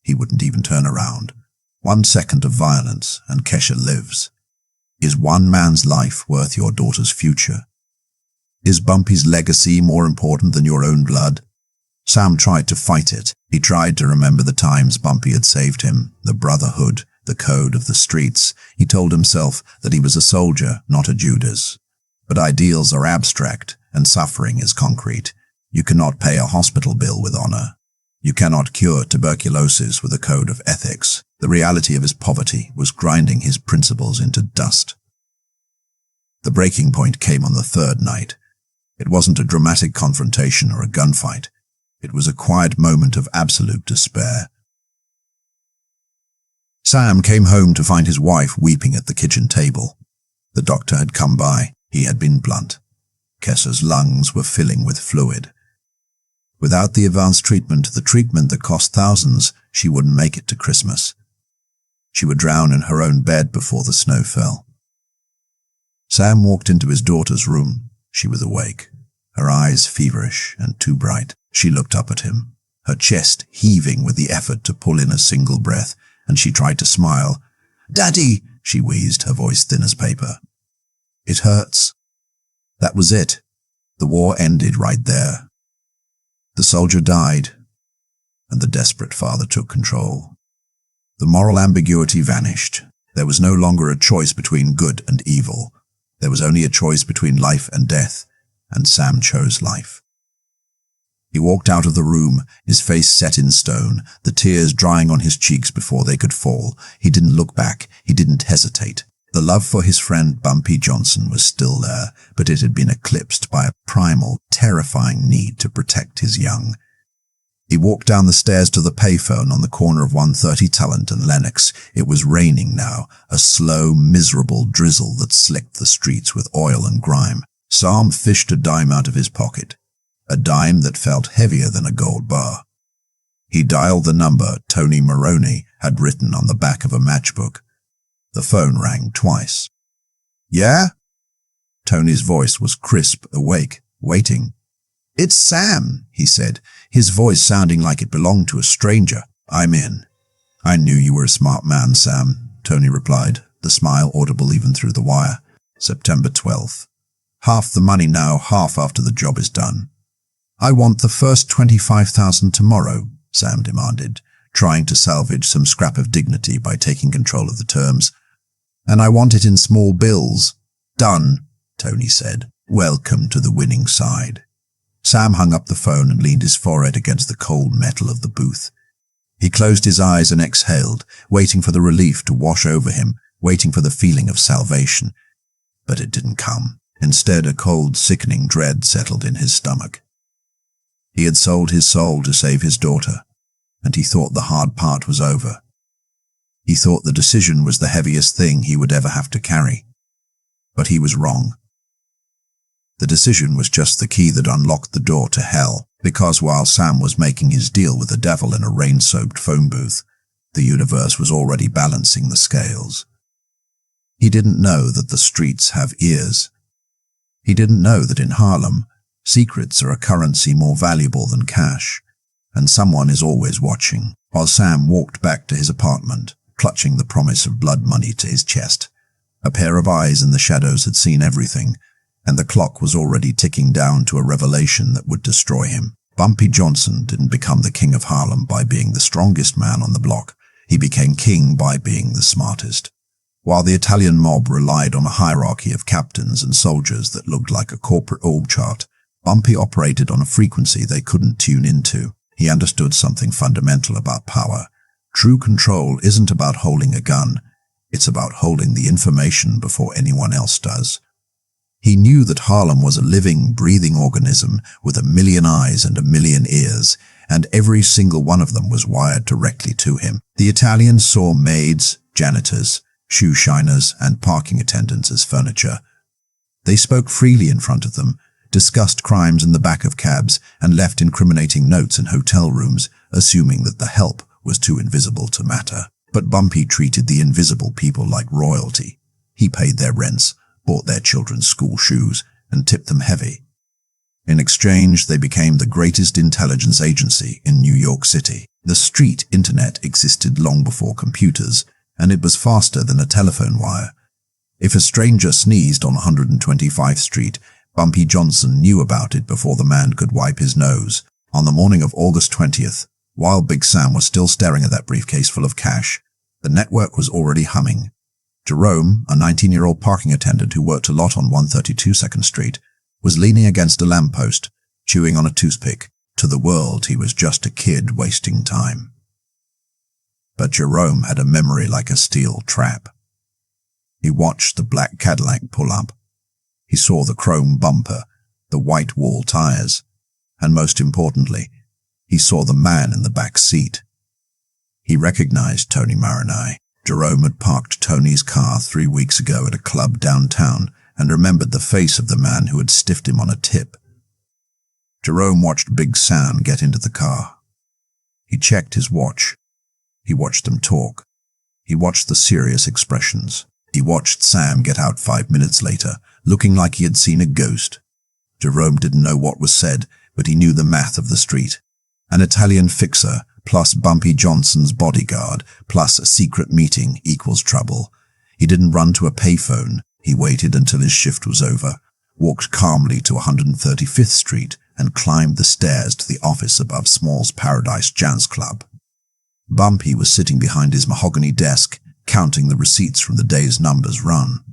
He wouldn't even turn around. 1 second of violence, and Kesha lives. Is one man's life worth your daughter's future? Is Bumpy's legacy more important than your own blood? Sam tried to fight it. He tried to remember the times Bumpy had saved him, the brotherhood, the code of the streets. He told himself that he was a soldier, not a Judas. But ideals are abstract, and suffering is concrete. You cannot pay a hospital bill with honor. You cannot cure tuberculosis with a code of ethics. The reality of his poverty was grinding his principles into dust. The breaking point came on the third night. It wasn't a dramatic confrontation or a gunfight. It was a quiet moment of absolute despair. Sam came home to find his wife weeping at the kitchen table. The doctor had come by. He had been blunt. Kessa's lungs were filling with fluid. Without the advanced treatment, the treatment that cost thousands, she wouldn't make it to Christmas. She would drown in her own bed before the snow fell. Sam walked into his daughter's room. She was awake, her eyes feverish and too bright. She looked up at him, her chest heaving with the effort to pull in a single breath, and she tried to smile. "Daddy," she wheezed, her voice thin as paper. "It hurts." That was it. The war ended right there. The soldier died, and the desperate father took control. The moral ambiguity vanished. There was no longer a choice between good and evil. There was only a choice between life and death, and Sam chose life. He walked out of the room, his face set in stone, the tears drying on his cheeks before they could fall. He didn't look back. He didn't hesitate. The love for his friend Bumpy Johnson was still there, but it had been eclipsed by a primal, terrifying need to protect his young. He walked down the stairs to the payphone on the corner of 130 Talent and Lennox. It was raining now, a slow, miserable drizzle that slicked the streets with oil and grime. Sam fished a dime out of his pocket, a dime that felt heavier than a gold bar. He dialed the number Tony Maroney had written on the back of a matchbook. The phone rang twice. "Yeah?" Tony's voice was crisp, awake, waiting. "It's Sam," he said, his voice sounding like it belonged to a stranger. "I'm in." "I knew you were a smart man, Sam," Tony replied, the smile audible even through the wire. "September 12th. Half the money now, half after the job is done." "I want the first 25,000 tomorrow," Sam demanded, trying to salvage some scrap of dignity by taking control of the terms. "And I want it in small bills." "Done," Tony said. "Welcome to the winning side." Sam hung up the phone and leaned his forehead against the cold metal of the booth. He closed his eyes and exhaled, waiting for the relief to wash over him, waiting for the feeling of salvation. But it didn't come. Instead, a cold, sickening dread settled in his stomach. He had sold his soul to save his daughter, and he thought the hard part was over. He thought the decision was the heaviest thing he would ever have to carry. But he was wrong. The decision was just the key that unlocked the door to hell, because while Sam was making his deal with the devil in a rain-soaked phone booth, the universe was already balancing the scales. He didn't know that the streets have ears. He didn't know that in Harlem, secrets are a currency more valuable than cash, and someone is always watching. While Sam walked back to his apartment, clutching the promise of blood money to his chest, a pair of eyes in the shadows had seen everything, and the clock was already ticking down to a revelation that would destroy him. Bumpy Johnson didn't become the king of Harlem by being the strongest man on the block. He became king by being the smartest. While the Italian mob relied on a hierarchy of captains and soldiers that looked like a corporate org chart, Bumpy operated on a frequency they couldn't tune into. He understood something fundamental about power. True control isn't about holding a gun. It's about holding the information before anyone else does. He knew that Harlem was a living, breathing organism with 1,000,000 eyes and 1,000,000 ears, and every single one of them was wired directly to him. The Italians saw maids, janitors, shoe shiners, and parking attendants as furniture. They spoke freely in front of them, discussed crimes in the back of cabs, and left incriminating notes in hotel rooms, assuming that the help was too invisible to matter. But Bumpy treated the invisible people like royalty. He paid their rents, bought their children's school shoes, and tipped them heavy. In exchange, they became the greatest intelligence agency in New York City. The street internet existed long before computers, and it was faster than a telephone wire. If a stranger sneezed on 125th Street, Bumpy Johnson knew about it before the man could wipe his nose. On the morning of August 20th, while Big Sam was still staring at that briefcase full of cash, The network was already humming. Jerome, a 19-year-old parking attendant who worked a lot on 132 2nd Street, was leaning against a lamppost, chewing on a toothpick. To the world, he was just a kid wasting time. But Jerome had a memory like a steel trap. He watched the black Cadillac pull up. He saw the chrome bumper, the white wall tires, and most importantly, he saw the man in the back seat. He recognized Tony Marinai. Jerome had parked Tony's car 3 weeks ago at a club downtown and remembered the face of the man who had stiffed him on a tip. Jerome watched Big Sam get into the car. He checked his watch. He watched them talk. He watched the serious expressions. He watched Sam get out 5 minutes later, looking like he had seen a ghost. Jerome didn't know what was said, but he knew the math of the street. An Italian fixer plus Bumpy Johnson's bodyguard plus a secret meeting equals trouble. He didn't run to a payphone. He waited until his shift was over, walked calmly to 135th Street, and climbed the stairs to the office above Small's Paradise Jazz Club. Bumpy was sitting behind his mahogany desk, counting the receipts from the day's numbers run.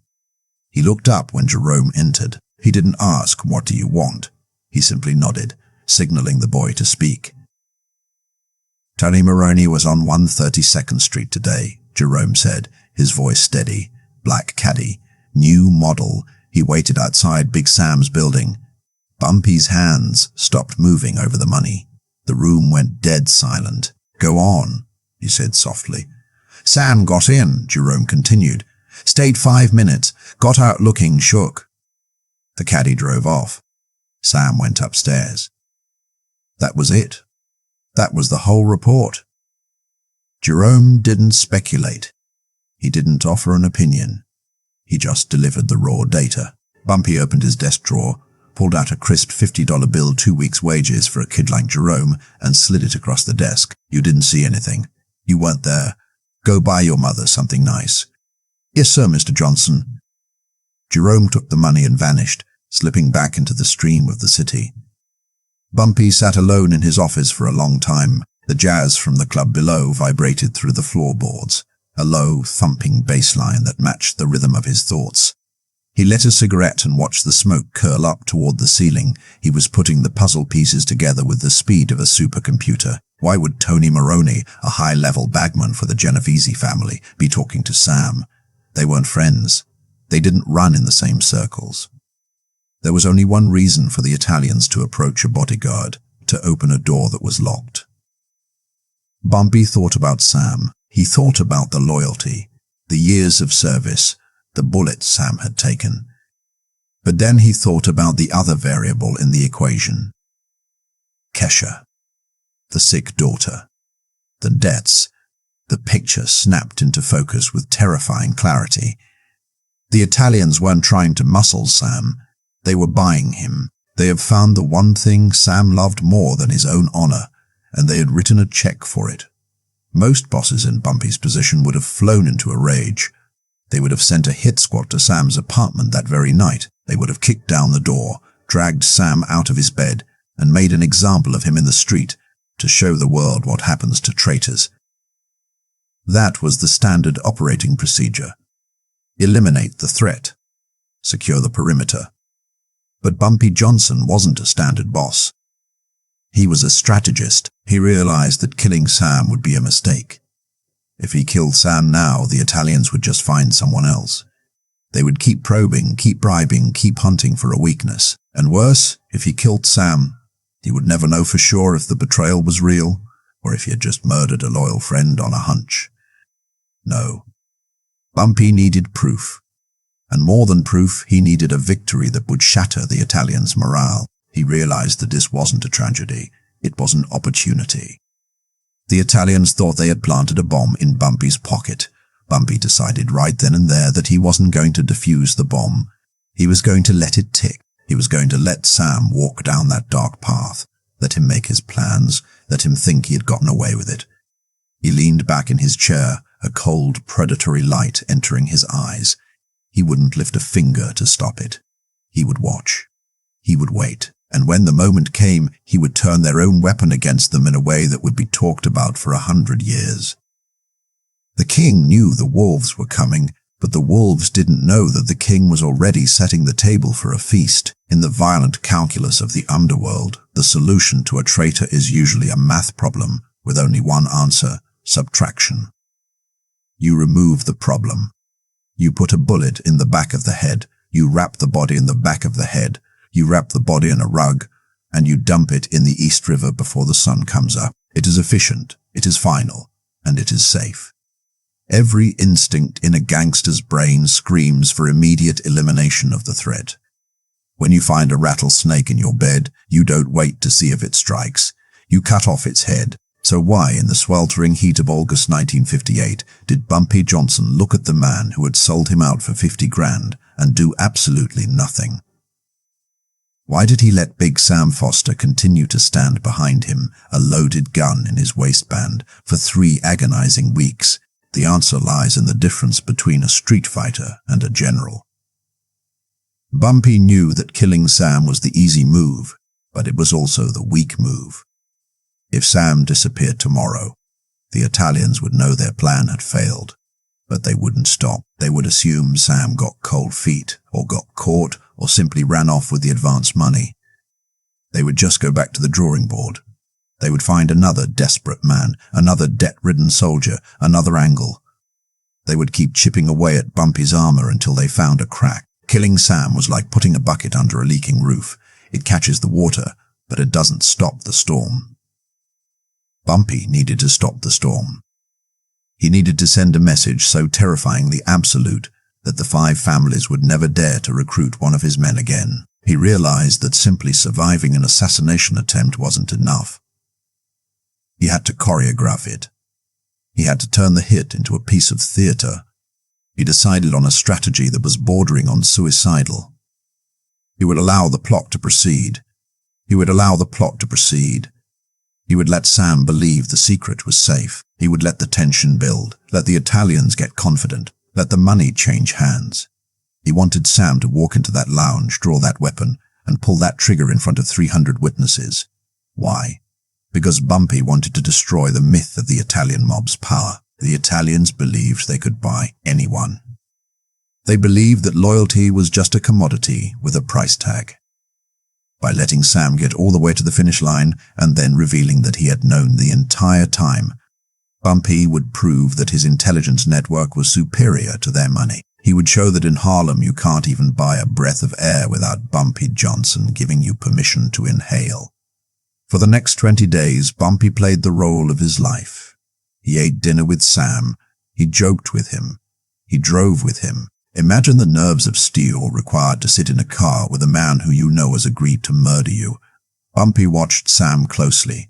He looked up when Jerome entered. He didn't ask, "What do you want?" He simply nodded, signaling the boy to speak. Tony Maroney was on 132nd Street today, Jerome said, his voice steady. Black caddy, new model. He waited outside Big Sam's building. Bumpy's hands stopped moving over the money. The room went dead silent. "Go on," he said softly. "Sam got in," Jerome continued. "Stayed 5 minutes. Got out looking shook." The caddy drove off. Sam went upstairs. That was it. That was the whole report. Jerome didn't speculate. He didn't offer an opinion. He just delivered the raw data. Bumpy opened his desk drawer, pulled out a crisp $50 bill, 2 weeks' wages for a kid like Jerome, and slid it across the desk. "You didn't see anything. You weren't there. Go buy your mother something nice." "Yes, sir, Mr. Johnson." Jerome took the money and vanished, slipping back into the stream of the city. Bumpy sat alone in his office for a long time. The jazz from the club below vibrated through the floorboards, a low, thumping bass line that matched the rhythm of his thoughts. He lit a cigarette and watched the smoke curl up toward the ceiling. He was putting the puzzle pieces together with the speed of a supercomputer. Why would Tony Maroney, a high-level bagman for the Genovese family, be talking to Sam? They weren't friends. They didn't run in the same circles. There was only one reason for the Italians to approach a bodyguard, to open a door that was locked. Bumpy thought about Sam. He thought about the loyalty, the years of service, the bullets Sam had taken. But then he thought about the other variable in the equation. Kesha, the sick daughter, the debts. The picture snapped into focus with terrifying clarity. The Italians weren't trying to muscle Sam. They were buying him. They had found the one thing Sam loved more than his own honor, and they had written a check for it. Most bosses in Bumpy's position would have flown into a rage. They would have sent a hit squad to Sam's apartment that very night. They would have kicked down the door, dragged Sam out of his bed, and made an example of him in the street to show the world what happens to traitors. That was the standard operating procedure. Eliminate the threat. Secure the perimeter. But Bumpy Johnson wasn't a standard boss. He was a strategist. He realized that killing Sam would be a mistake. If he killed Sam now, the Italians would just find someone else. They would keep probing, keep bribing, keep hunting for a weakness. And worse, if he killed Sam, he would never know for sure if the betrayal was real or if he had just murdered a loyal friend on a hunch. No. Bumpy needed proof. And more than proof, he needed a victory that would shatter the Italians' morale. He realized that this wasn't a tragedy. It was an opportunity. The Italians thought they had planted a bomb in Bumpy's pocket. Bumpy decided right then and there that he wasn't going to defuse the bomb. He was going to let it tick. He was going to let Sam walk down that dark path, let him make his plans, let him think he had gotten away with it. He leaned back in his chair, a cold, predatory light entering his eyes. He wouldn't lift a finger to stop it. He would watch. He would wait. And when the moment came, he would turn their own weapon against them in a way that would be talked about for 100 years. The king knew the wolves were coming, but the wolves didn't know that the king was already setting the table for a feast. In the violent calculus of the underworld, the solution to a traitor is usually a math problem with only one answer: subtraction. You remove the problem. You put a bullet in the back of the head, you wrap the body in the back of the head, you wrap the body in a rug, and you dump it in the East River before the sun comes up. It is efficient, it is final, and it is safe. Every instinct in a gangster's brain screams for immediate elimination of the threat. When you find a rattlesnake in your bed, you don't wait to see if it strikes. You cut off its head. So why, in the sweltering heat of August 1958, did Bumpy Johnson look at the man who had sold him out for 50 grand and do absolutely nothing? Why did he let Big Sam Foster continue to stand behind him, a loaded gun in his waistband, for 3 agonizing weeks? The answer lies in the difference between a street fighter and a general. Bumpy knew that killing Sam was the easy move, but it was also the weak move. If Sam disappeared tomorrow, the Italians would know their plan had failed, but they wouldn't stop. They would assume Sam got cold feet, or got caught, or simply ran off with the advance money. They would just go back to the drawing board. They would find another desperate man, another debt-ridden soldier, another angle. They would keep chipping away at Bumpy's armor until they found a crack. Killing Sam was like putting a bucket under a leaking roof. It catches the water, but it doesn't stop the storm. Bumpy needed to stop the storm. He needed to send a message so terrifyingly absolute that the 5 families would never dare to recruit one of his men again. He realized that simply surviving an assassination attempt wasn't enough. He had to choreograph it. He had to turn the hit into a piece of theater. He decided on a strategy that was bordering on suicidal. He would allow the plot to proceed. He would allow the plot to proceed. He would let Sam believe the secret was safe. He would let the tension build, let the Italians get confident, let the money change hands. He wanted Sam to walk into that lounge, draw that weapon, and pull that trigger in front of 300 witnesses. Why? Because Bumpy wanted to destroy the myth of the Italian mob's power. The Italians believed they could buy anyone. They believed that loyalty was just a commodity with a price tag. By letting Sam get all the way to the finish line and then revealing that he had known the entire time, Bumpy would prove that his intelligence network was superior to their money. He would show that in Harlem you can't even buy a breath of air without Bumpy Johnson giving you permission to inhale. For the next 20 days, Bumpy played the role of his life. He ate dinner with Sam. He joked with him. He drove with him. Imagine the nerves of steel required to sit in a car with a man who you know has agreed to murder you. Bumpy watched Sam closely.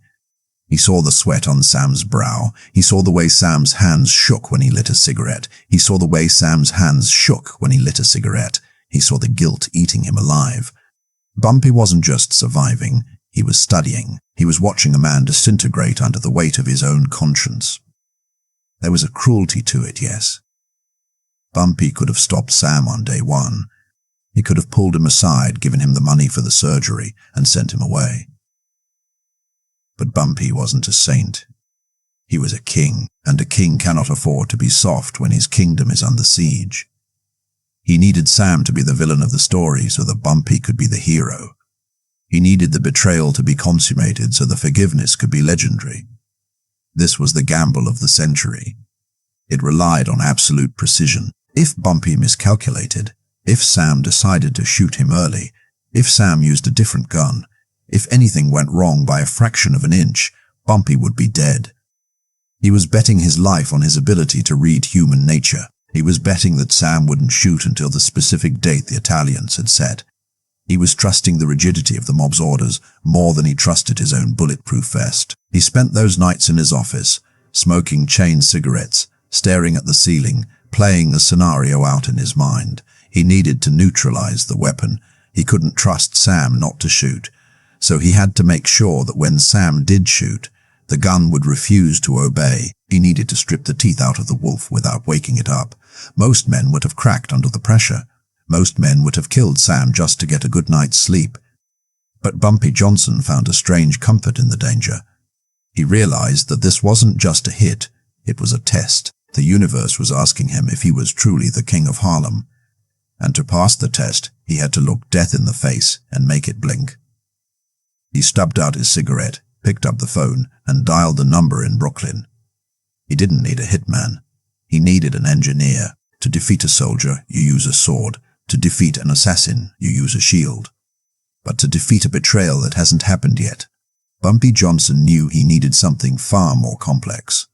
He saw the sweat on Sam's brow. He saw the way Sam's hands shook when he lit a cigarette. He saw the way Sam's hands shook when he lit a cigarette. He saw the guilt eating him alive. Bumpy wasn't just surviving. He was studying. He was watching a man disintegrate under the weight of his own conscience. There was a cruelty to it, yes. Bumpy could have stopped Sam on day 1. He could have pulled him aside, given him the money for the surgery, and sent him away. But Bumpy wasn't a saint. He was a king, and a king cannot afford to be soft when his kingdom is under siege. He needed Sam to be the villain of the story so that Bumpy could be the hero. He needed the betrayal to be consummated so the forgiveness could be legendary. This was the gamble of the century. It relied on absolute precision. If Bumpy miscalculated, if Sam decided to shoot him early, if Sam used a different gun, if anything went wrong by a fraction of an inch, Bumpy would be dead. He was betting his life on his ability to read human nature. He was betting that Sam wouldn't shoot until the specific date the Italians had set. He was trusting the rigidity of the mob's orders more than he trusted his own bulletproof vest. He spent those nights in his office, smoking chain cigarettes, staring at the ceiling, playing the scenario out in his mind. He needed to neutralize the weapon. He couldn't trust Sam not to shoot, so he had to make sure that when Sam did shoot, the gun would refuse to obey. He needed to strip the teeth out of the wolf without waking it up. Most men would have cracked under the pressure. Most men would have killed Sam just to get a good night's sleep. But Bumpy Johnson found a strange comfort in the danger. He realized that this wasn't just a hit, it was a test. The universe was asking him if he was truly the king of Harlem. And to pass the test, he had to look death in the face and make it blink. He stubbed out his cigarette, picked up the phone, and dialed a number in Brooklyn. He didn't need a hitman. He needed an engineer. To defeat a soldier, you use a sword. To defeat an assassin, you use a shield. But to defeat a betrayal that hasn't happened yet, Bumpy Johnson knew he needed something far more complex.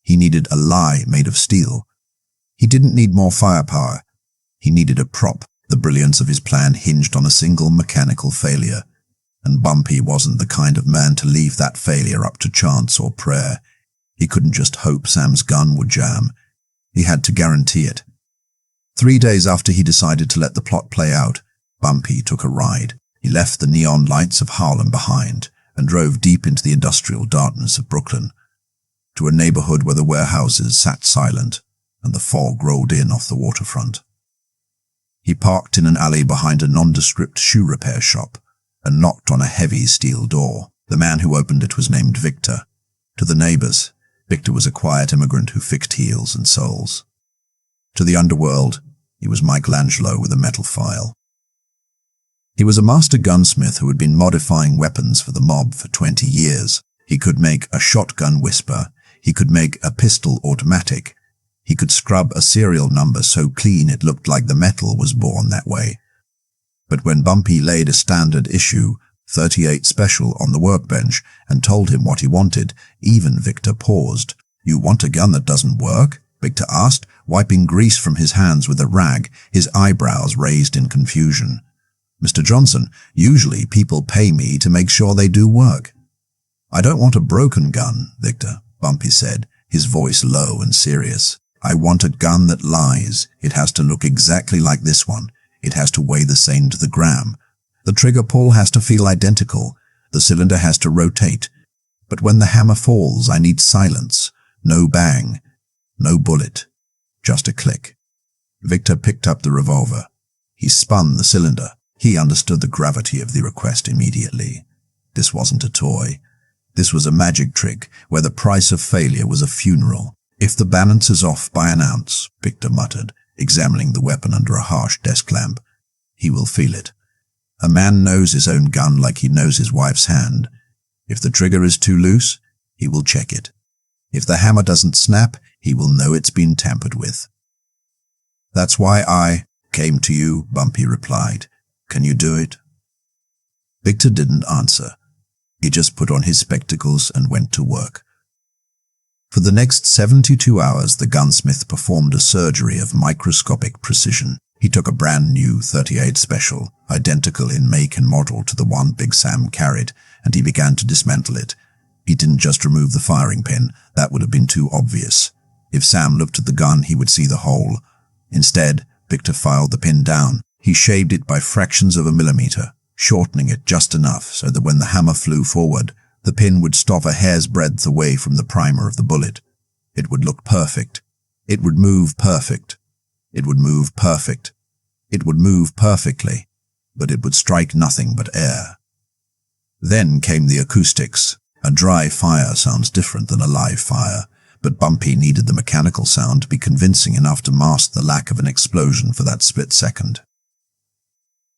He needed a lie made of steel. He didn't need more firepower. He needed a prop. The brilliance of his plan hinged on a single mechanical failure. And Bumpy wasn't the kind of man to leave that failure up to chance or prayer. He couldn't just hope Sam's gun would jam. He had to guarantee it. 3 days after he decided to let the plot play out, Bumpy took a ride. He left the neon lights of Harlem behind and drove deep into the industrial darkness of Brooklyn, to a neighborhood where the warehouses sat silent and the fog rolled in off the waterfront. He parked in an alley behind a nondescript shoe repair shop and knocked on a heavy steel door. The man who opened it was named Victor. To the neighbors, Victor was a quiet immigrant who fixed heels and soles. To the underworld, he was Michelangelo with a metal file. He was a master gunsmith who had been modifying weapons for the mob for 20 years. He could make a shotgun whisper. He could make a pistol automatic. He could scrub a serial number so clean it looked like the metal was born that way. But when Bumpy laid a standard issue 38 special on the workbench and told him what he wanted, even Victor paused. "You want a gun that doesn't work?" Victor asked, wiping grease from his hands with a rag, his eyebrows raised in confusion. "Mr. Johnson, usually people pay me to make sure they do work." "I don't want a broken gun, Victor," Bumpy said, his voice low and serious. "I want a gun that lies. It has to look exactly like this one. It has to weigh the same to the gram. The trigger pull has to feel identical. The cylinder has to rotate. But when the hammer falls, I need silence. No bang. No bullet. Just a click." Victor picked up the revolver. He spun the cylinder. He understood the gravity of the request immediately. This wasn't a toy. This was a magic trick where the price of failure was a funeral. "If the balance is off by an ounce," Victor muttered, examining the weapon under a harsh desk lamp, "he will feel it. A man knows his own gun like he knows his wife's hand. If the trigger is too loose, he will check it. If the hammer doesn't snap, he will know it's been tampered with." "That's why I came to you," Bumpy replied. "Can you do it?" Victor didn't answer. He just put on his spectacles and went to work. For the next 72 hours, the gunsmith performed a surgery of microscopic precision. He took a brand new 38 Special, identical in make and model to the one Big Sam carried, and he began to dismantle it. He didn't just remove the firing pin. That would have been too obvious. If Sam looked at the gun, he would see the hole. Instead, Victor filed the pin down. He shaved it by fractions of a millimeter, shortening it just enough so that when the hammer flew forward, the pin would stop a hair's breadth away from the primer of the bullet. It would look perfect. It would move perfect. It would move perfect. It would move perfectly, but it would strike nothing but air. Then came the acoustics. A dry fire sounds different than a live fire, but Bumpy needed the mechanical sound to be convincing enough to mask the lack of an explosion for that split second.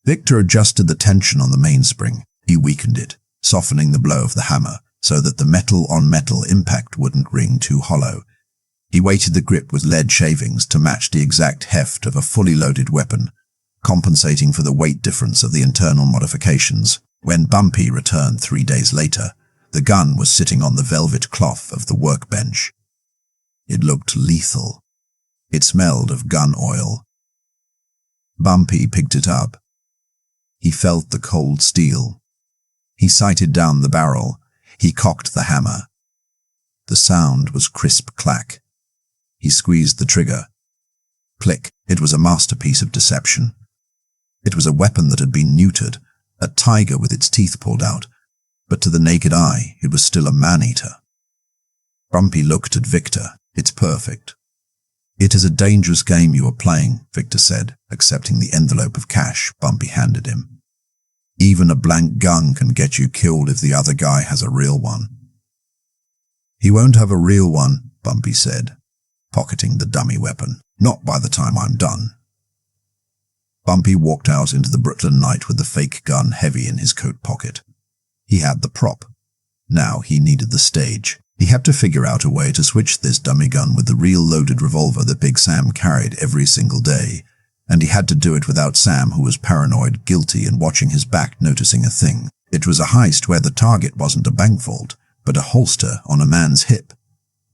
Victor adjusted the tension on the mainspring. He weakened it, softening the blow of the hammer so that the metal-on-metal impact wouldn't ring too hollow. He weighted the grip with lead shavings to match the exact heft of a fully loaded weapon, compensating for the weight difference of the internal modifications. When Bumpy returned 3 days later, the gun was sitting on the velvet cloth of the workbench. It looked lethal. It smelled of gun oil. Bumpy picked it up. He felt the cold steel. He sighted down the barrel. He cocked the hammer. The sound was crisp clack. He squeezed the trigger. Click. It was a masterpiece of deception. It was a weapon that had been neutered, a tiger with its teeth pulled out, but to the naked eye, it was still a man-eater. Bumpy looked at Victor. "It's perfect." "It is a dangerous game you are playing," Victor said, accepting the envelope of cash Bumpy handed him. "Even a blank gun can get you killed if the other guy has a real one." "He won't have a real one," Bumpy said. pocketing the dummy weapon. Not by the time I'm done. Bumpy walked out into the Brooklyn night with the fake gun heavy in his coat pocket. He had the prop. Now he needed the stage. He had to figure out a way to switch this dummy gun with the real loaded revolver that Big Sam carried every single day. And he had to do it without Sam, who was paranoid, guilty, and watching his back, noticing a thing. It was a heist where the target wasn't a bank vault, but a holster on a man's hip.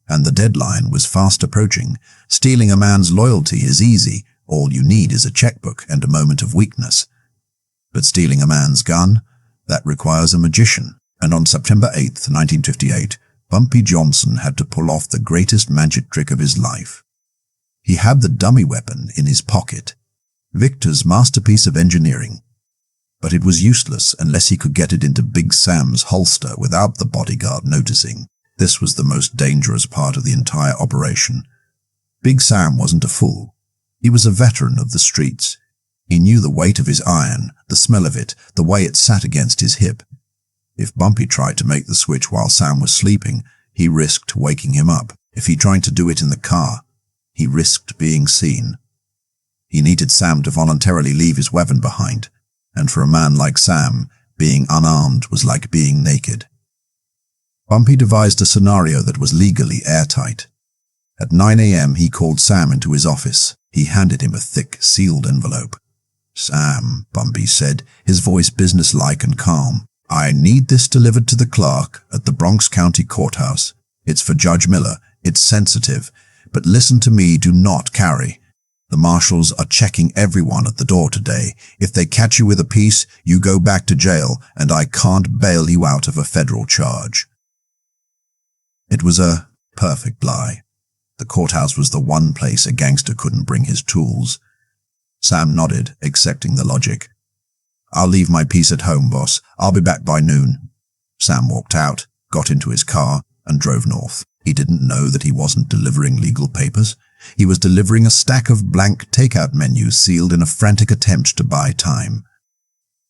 And the deadline was fast approaching. Stealing a man's loyalty is easy. All you need is a checkbook and a moment of weakness. But stealing a man's gun, that requires a magician. And on September 8th, 1958, Bumpy Johnson had to pull off the greatest magic trick of his life. He had the dummy weapon in his pocket. Victor's masterpiece of engineering. But it was useless unless he could get it into Big Sam's holster without the bodyguard noticing. This was the most dangerous part of the entire operation. Big Sam wasn't a fool. He was a veteran of the streets. He knew the weight of his iron, the smell of it, the way it sat against his hip. If Bumpy tried to make the switch while Sam was sleeping, he risked waking him up. If he tried to do it in the car, he risked being seen. He needed Sam to voluntarily leave his weapon behind, and for a man like Sam, being unarmed was like being naked. Bumpy devised a scenario that was legally airtight. At 9 a.m. he called Sam into his office. He handed him a thick, sealed envelope. "Sam," Bumpy said, his voice businesslike and calm, "I need this delivered to the clerk at the Bronx County Courthouse. It's for Judge Miller. It's sensitive. But listen to me, do not carry. The marshals are checking everyone at the door today. If they catch you with a piece, you go back to jail, and I can't bail you out of a federal charge." It was a perfect lie. The courthouse was the one place a gangster couldn't bring his tools. Sam nodded, accepting the logic. "I'll leave my piece at home, boss. I'll be back by noon." Sam walked out, got into his car, and drove north. He didn't know that he wasn't delivering legal papers. He was delivering a stack of blank takeout menus sealed in a frantic attempt to buy time.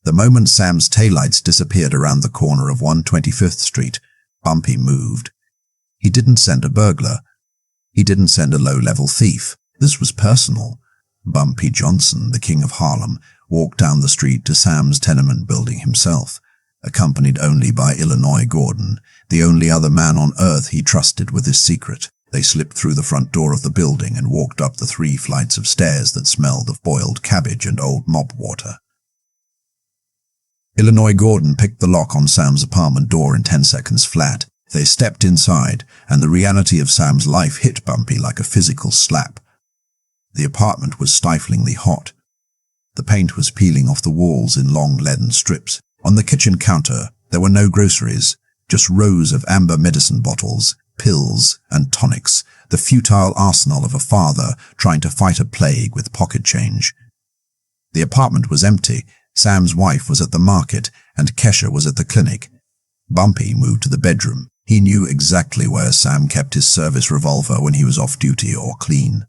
The moment Sam's taillights disappeared around the corner of 125th Street, Bumpy moved. He didn't send a burglar. He didn't send a low-level thief. This was personal. Bumpy Johnson, the king of Harlem, walked down the street to Sam's tenement building himself, accompanied only by Illinois Gordon, the only other man on earth he trusted with his secret. They slipped through the front door of the building and walked up the 3 flights of stairs that smelled of boiled cabbage and old mop water. Illinois Gordon picked the lock on Sam's apartment door in 10 seconds flat. They stepped inside, and the reality of Sam's life hit Bumpy like a physical slap. The apartment was stiflingly hot. The paint was peeling off the walls in long leaden strips. On the kitchen counter, there were no groceries, just rows of amber medicine bottles, pills, and tonics, the futile arsenal of a father trying to fight a plague with pocket change. The apartment was empty. Sam's wife was at the market, and Kesha was at the clinic. Bumpy moved to the bedroom. He knew exactly where Sam kept his service revolver when he was off duty or clean.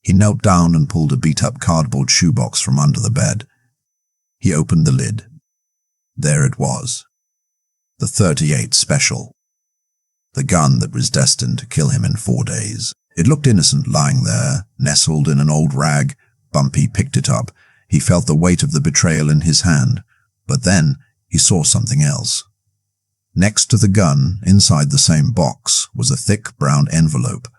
He knelt down and pulled a beat-up cardboard shoebox from under the bed. He opened the lid. There it was. The .38 Special. The gun that was destined to kill him in 4 days. It looked innocent lying there, nestled in an old rag. Bumpy picked it up. He felt the weight of the betrayal in his hand. But then he saw something else. Next to the gun, inside the same box, was a thick brown envelope.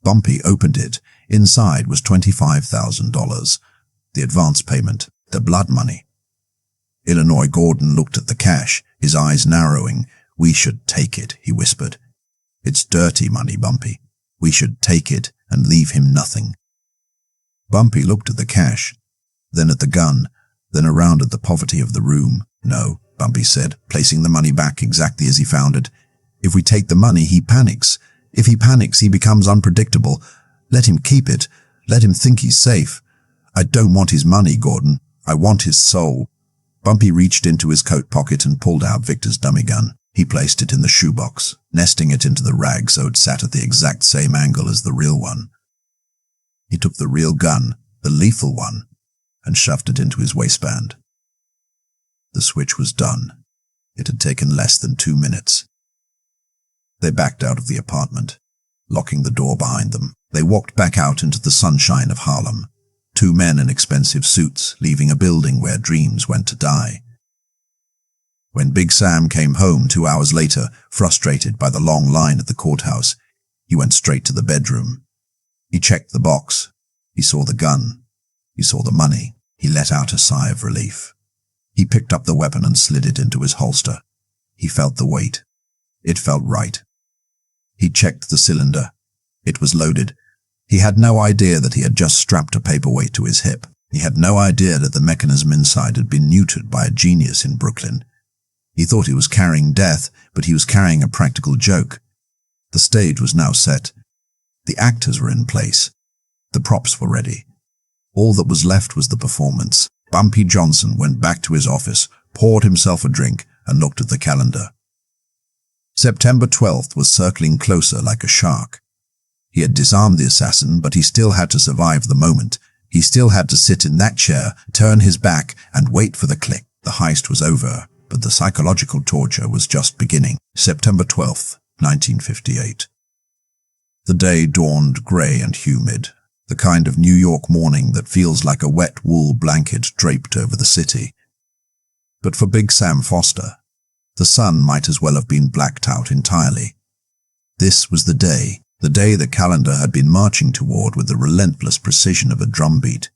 Bumpy opened it. Inside was $25,000. The advance payment, the blood money. Illinois Gordon looked at the cash, his eyes narrowing. "We should take it," he whispered. "It's dirty money, Bumpy. We should take it and leave him nothing." Bumpy looked at the cash, then at the gun, then around at the poverty of the room. "No," Bumpy said, placing the money back exactly as he found it. "If we take the money, he panics. If he panics, he becomes unpredictable. Let him keep it. Let him think he's safe. I don't want his money, Gordon. I want his soul." Bumpy reached into his coat pocket and pulled out Victor's dummy gun. He placed it in the shoebox, nesting it into the rag so it sat at the exact same angle as the real one. He took the real gun, the lethal one, and shoved it into his waistband. The switch was done. It had taken less than 2 minutes. They backed out of the apartment, locking the door behind them. They walked back out into the sunshine of Harlem. Two men in expensive suits, leaving a building where dreams went to die. When Big Sam came home 2 hours later, frustrated by the long line at the courthouse, he went straight to the bedroom. He checked the box. He saw the gun. He saw the money. He let out a sigh of relief. He picked up the weapon and slid it into his holster. He felt the weight. It felt right. He checked the cylinder. It was loaded. He had no idea that he had just strapped a paperweight to his hip. He had no idea that the mechanism inside had been neutered by a genius in Brooklyn. He thought he was carrying death, but he was carrying a practical joke. The stage was now set. The actors were in place. The props were ready. All that was left was the performance. Bumpy Johnson went back to his office, poured himself a drink, and looked at the calendar. September 12th was circling closer like a shark. He had disarmed the assassin, but he still had to survive the moment. He still had to sit in that chair, turn his back, and wait for the click. The heist was over, but the psychological torture was just beginning. September 12th, 1958. The day dawned grey and humid, the kind of New York morning that feels like a wet wool blanket draped over the city. But for Big Sam Foster, the sun might as well have been blacked out entirely. This was the day the calendar had been marching toward with the relentless precision of a drumbeat.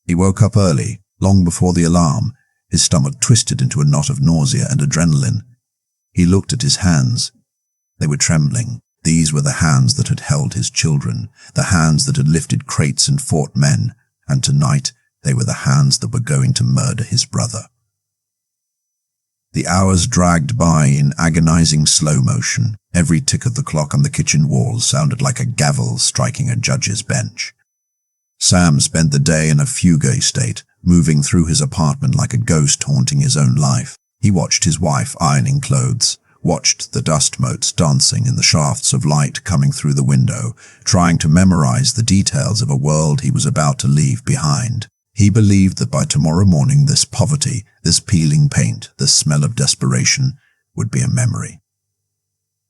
He woke up early, long before the alarm, his stomach twisted into a knot of nausea and adrenaline. He looked at his hands. They were trembling. These were the hands that had held his children, the hands that had lifted crates and fought men, and tonight they were the hands that were going to murder his brother. The hours dragged by in agonizing slow motion. Every tick of the clock on the kitchen walls sounded like a gavel striking a judge's bench. Sam spent the day in a fugue state, moving through his apartment like a ghost haunting his own life. He watched his wife ironing clothes, watched the dust motes dancing in the shafts of light coming through the window, trying to memorize the details of a world he was about to leave behind. He believed that by tomorrow morning this poverty, this peeling paint, this smell of desperation would be a memory.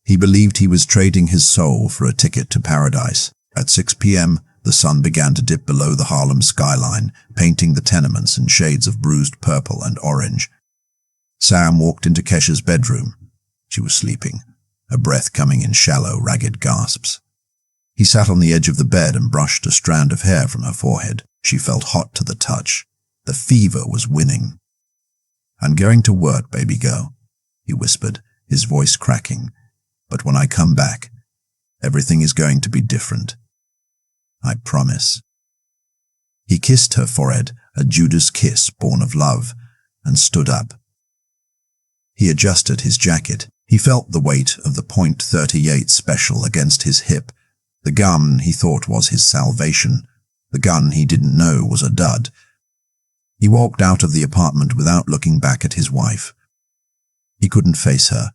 He believed he was trading his soul for a ticket to paradise. At 6 p.m., the sun began to dip below the Harlem skyline, painting the tenements in shades of bruised purple and orange. Sam walked into Kesha's bedroom. She was sleeping, her breath coming in shallow, ragged gasps. He sat on the edge of the bed and brushed a strand of hair from her forehead. She felt hot to the touch. The fever was winning. "I'm going to work, baby girl," he whispered, his voice cracking. "But when I come back, everything is going to be different. I promise." He kissed her forehead, a Judas kiss born of love, and stood up. He adjusted his jacket. He felt the weight of the .38 special against his hip. The gun he thought was his salvation. The gun he didn't know was a dud. He walked out of the apartment without looking back at his wife. He couldn't face her.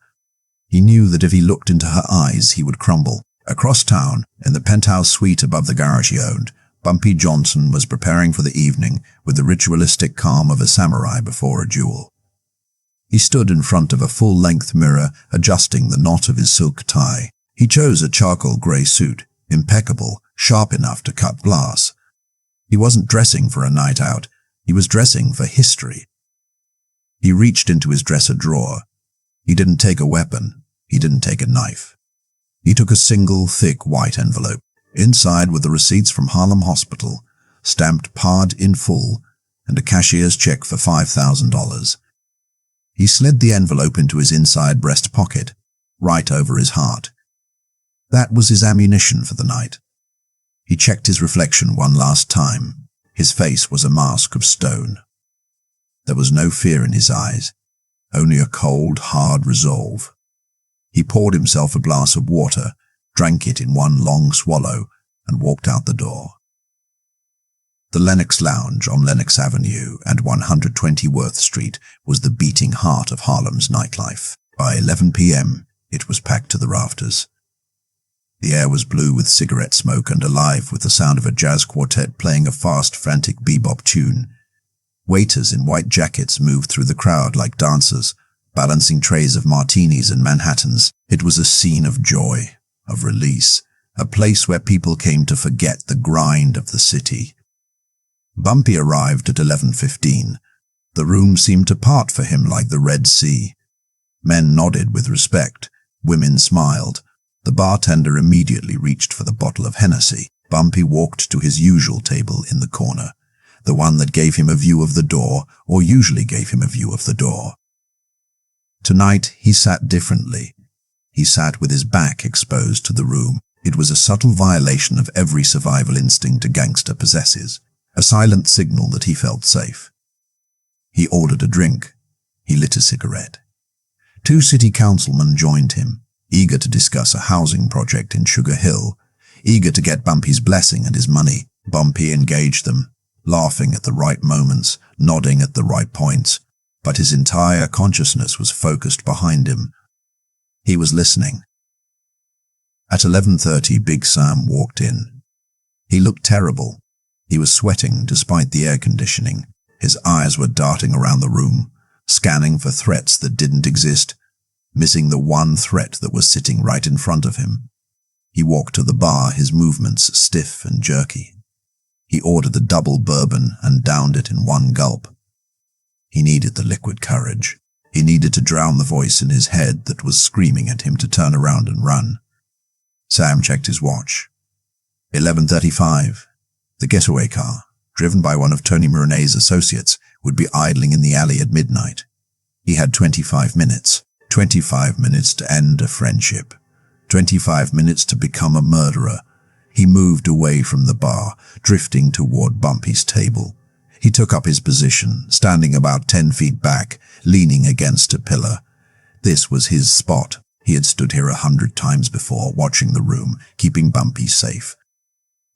He knew that if he looked into her eyes, he would crumble. Across town, in the penthouse suite above the garage he owned, Bumpy Johnson was preparing for the evening with the ritualistic calm of a samurai before a duel. He stood in front of a full-length mirror, adjusting the knot of his silk tie. He chose a charcoal grey suit, impeccable, sharp enough to cut glass. He wasn't dressing for a night out. He was dressing for history. He reached into his dresser drawer. He didn't take a weapon. He didn't take a knife. He took a single, thick, white envelope. Inside were the receipts from Harlem Hospital, stamped "Pard in full," and a cashier's check for $5,000. He slid the envelope into his inside breast pocket, right over his heart. That was his ammunition for the night. He checked his reflection one last time. His face was a mask of stone. There was no fear in his eyes, only a cold, hard resolve. He poured himself a glass of water, drank it in one long swallow, and walked out the door. The Lennox Lounge on Lennox Avenue and 120 Worth Street was the beating heart of Harlem's nightlife. By 11 p.m., it was packed to the rafters. The air was blue with cigarette smoke and alive with the sound of a jazz quartet playing a fast, frantic bebop tune. Waiters in white jackets moved through the crowd like dancers, balancing trays of martinis and Manhattans. It was a scene of joy, of release, a place where people came to forget the grind of the city. Bumpy arrived at 11:15. The room seemed to part for him like the Red Sea. Men nodded with respect. Women smiled. The bartender immediately reached for the bottle of Hennessy. Bumpy walked to his usual table in the corner, the one that gave him a view of the door, or usually gave him a view of the door. Tonight, he sat differently. He sat with his back exposed to the room. It was a subtle violation of every survival instinct a gangster possesses, a silent signal that he felt safe. He ordered a drink. He lit a cigarette. 2 city councilmen joined him, eager to discuss a housing project in Sugar Hill, eager to get Bumpy's blessing and his money. Bumpy engaged them, laughing at the right moments, nodding at the right points, but his entire consciousness was focused behind him. He was listening. At 11:30, Big Sam walked in. He looked terrible. He was sweating despite the air conditioning. His eyes were darting around the room, scanning for threats that didn't exist, missing the one threat that was sitting right in front of him. He walked to the bar, his movements stiff and jerky. He ordered a double bourbon and downed it in one gulp. He needed the liquid courage. He needed to drown the voice in his head that was screaming at him to turn around and run. Sam checked his watch. 11:35. The getaway car, driven by one of Tony Marinet's associates, would be idling in the alley at midnight. He had 25 minutes. 25 minutes to end a friendship. 25 minutes to become a murderer. He moved away from the bar, drifting toward Bumpy's table. He took up his position, standing about 10 feet back, leaning against a pillar. This was his spot. He had stood here 100 times before, watching the room, keeping Bumpy safe.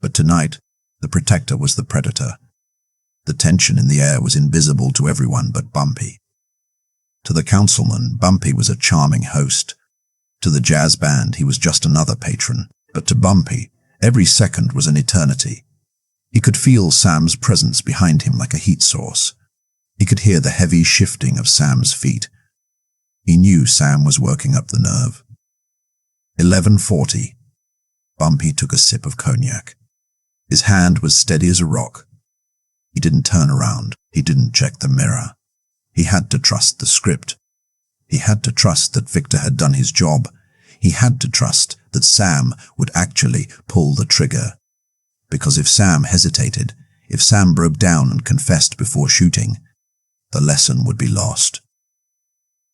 But tonight, the protector was the predator. The tension in the air was invisible to everyone but Bumpy. To the councilman, Bumpy was a charming host. To the jazz band, he was just another patron. But to Bumpy, every second was an eternity. He could feel Sam's presence behind him like a heat source. He could hear the heavy shifting of Sam's feet. He knew Sam was working up the nerve. 11:40. Bumpy took a sip of cognac. His hand was steady as a rock. He didn't turn around. He didn't check the mirror. He had to trust the script. He had to trust that Victor had done his job. He had to trust that Sam would actually pull the trigger. Because if Sam hesitated, if Sam broke down and confessed before shooting, the lesson would be lost.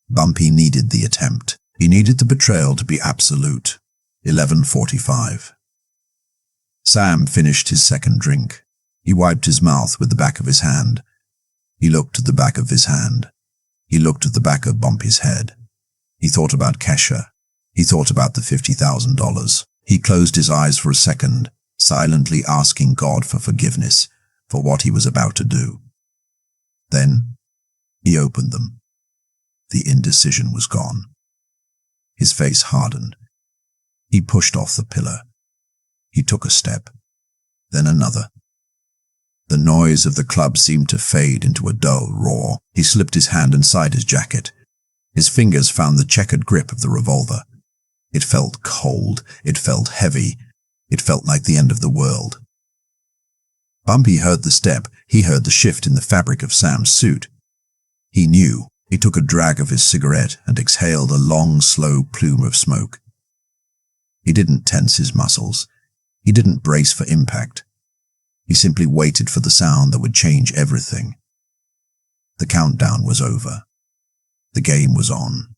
Bumpy needed the attempt. He needed the betrayal to be absolute. 11:45. Sam finished his second drink. He wiped his mouth with the back of his hand. He looked at the back of his hand. He looked at the back of Bumpy's head. He thought about Kesha. He thought about the $50,000. He closed his eyes for a second, silently asking God for forgiveness for what he was about to do. Then he opened them. The indecision was gone. His face hardened. He pushed off the pillar. He took a step, then another. The noise of the club seemed to fade into a dull roar. He slipped his hand inside his jacket. His fingers found the checkered grip of the revolver. It felt cold. It felt heavy. It felt like the end of the world. Bumpy heard the step. He heard the shift in the fabric of Sam's suit. He knew. He took a drag of his cigarette and exhaled a long, slow plume of smoke. He didn't tense his muscles. He didn't brace for impact. He simply waited for the sound that would change everything. The countdown was over. The game was on.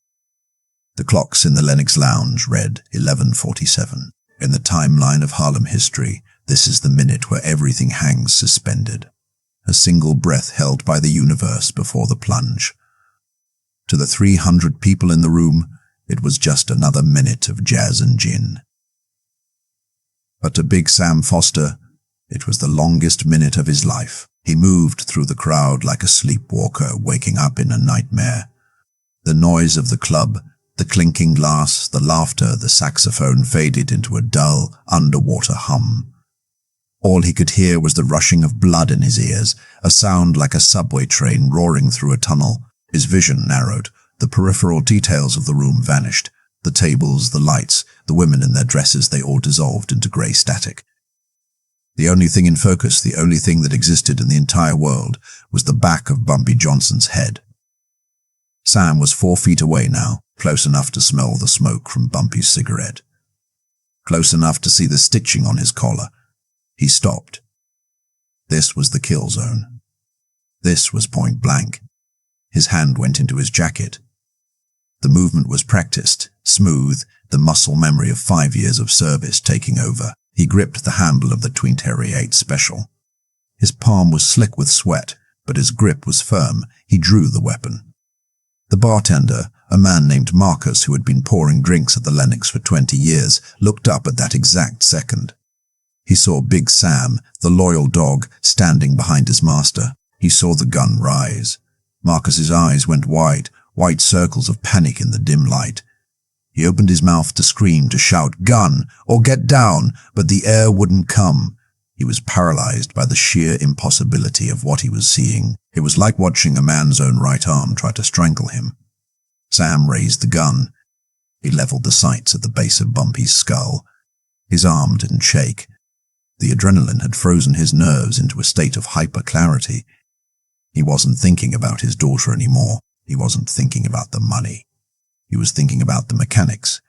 The clocks in the Lennox Lounge read 11:47. In the timeline of Harlem history, this is the minute where everything hangs suspended. A single breath held by the universe before the plunge. To the 300 people in the room, it was just another minute of jazz and gin. But to Big Sam Foster, it was the longest minute of his life. He moved through the crowd like a sleepwalker waking up in a nightmare. The noise of the club, the clinking glass, the laughter, the saxophone faded into a dull, underwater hum. All he could hear was the rushing of blood in his ears, a sound like a subway train roaring through a tunnel. His vision narrowed. The peripheral details of the room vanished. The tables, the lights, the women in their dresses, they all dissolved into grey static. The only thing in focus, the only thing that existed in the entire world, was the back of Bumpy Johnson's head. Sam was 4 feet away now, close enough to smell the smoke from Bumpy's cigarette. Close enough to see the stitching on his collar. He stopped. This was the kill zone. This was point blank. His hand went into his jacket. The movement was practiced, smooth, the muscle memory of 5 years of service taking over. He gripped the handle of the .28 Special. His palm was slick with sweat, but his grip was firm. He drew the weapon. The bartender, a man named Marcus who had been pouring drinks at the Lennox for 20 years, looked up at that exact second. He saw Big Sam, the loyal dog, standing behind his master. He saw the gun rise. Marcus's eyes went wide, white circles of panic in the dim light. He opened his mouth to scream, to shout, "Gun!" or "Get down!" but the air wouldn't come. He was paralyzed by the sheer impossibility of what he was seeing. It was like watching a man's own right arm try to strangle him. Sam raised the gun. He leveled the sights at the base of Bumpy's skull. His arm didn't shake. The adrenaline had frozen his nerves into a state of hyper-clarity. He wasn't thinking about his daughter anymore. He wasn't thinking about the money. He was thinking about the mechanics.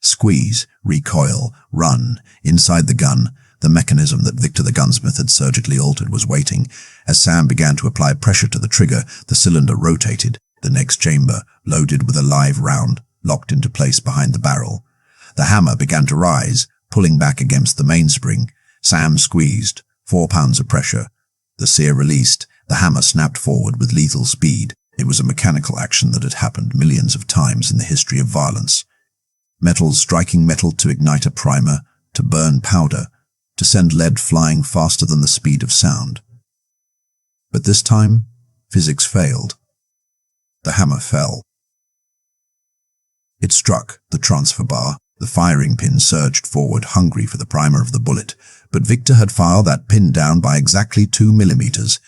Squeeze, recoil, run. Inside the gun, the mechanism that Victor the gunsmith had surgically altered was waiting. As Sam began to apply pressure to the trigger, the cylinder rotated. The next chamber, loaded with a live round, locked into place behind the barrel. The hammer began to rise, pulling back against the mainspring. Sam squeezed, 4 pounds of pressure. The sear released. The hammer snapped forward with lethal speed. It was a mechanical action that had happened millions of times in the history of violence. Metal striking metal to ignite a primer, to burn powder, to send lead flying faster than the speed of sound. But this time, physics failed. The hammer fell. It struck the transfer bar. The firing pin surged forward, hungry for the primer of the bullet, but Victor had filed that pin down by exactly 2 millimeters.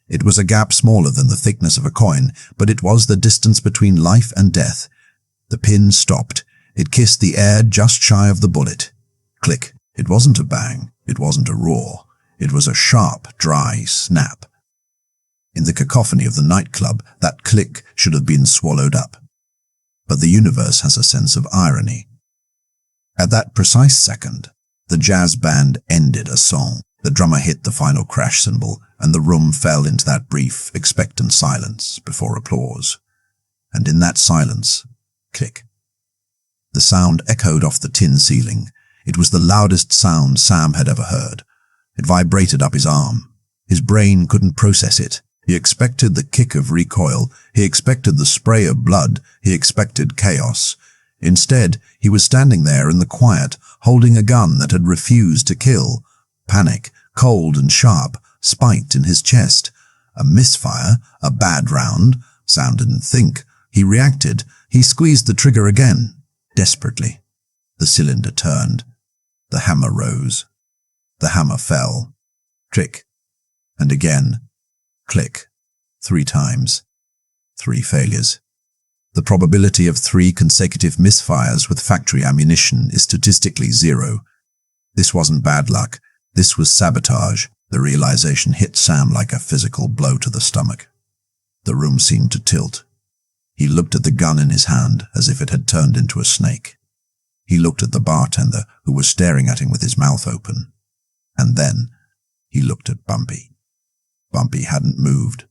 It was a gap smaller than the thickness of a coin, but it was the distance between life and death. The pin stopped. It kissed the air just shy of the bullet. Click. It wasn't a bang. It wasn't a roar. It was a sharp, dry snap. In the cacophony of the nightclub, that click should have been swallowed up. But the universe has a sense of irony. At that precise second, the jazz band ended a song. The drummer hit the final crash cymbal, and the room fell into that brief, expectant silence before applause. And in that silence, click. The sound echoed off the tin ceiling. It was the loudest sound Sam had ever heard. It vibrated up his arm. His brain couldn't process it. He expected the kick of recoil. He expected the spray of blood. He expected chaos. Instead, he was standing there in the quiet, holding a gun that had refused to kill. Panic, cold and sharp, spiked in his chest. A misfire, a bad round. Sam didn't think. He reacted. He squeezed the trigger again, desperately. The cylinder turned. The hammer rose. The hammer fell. Click. And again. Click. 3 times. 3 failures. The probability of 3 consecutive misfires with factory ammunition is statistically 0. This wasn't bad luck. This was sabotage. The realization hit Sam like a physical blow to the stomach. The room seemed to tilt. He looked at the gun in his hand as if it had turned into a snake. He looked at the bartender who was staring at him with his mouth open. And then he looked at Bumpy. Bumpy hadn't moved.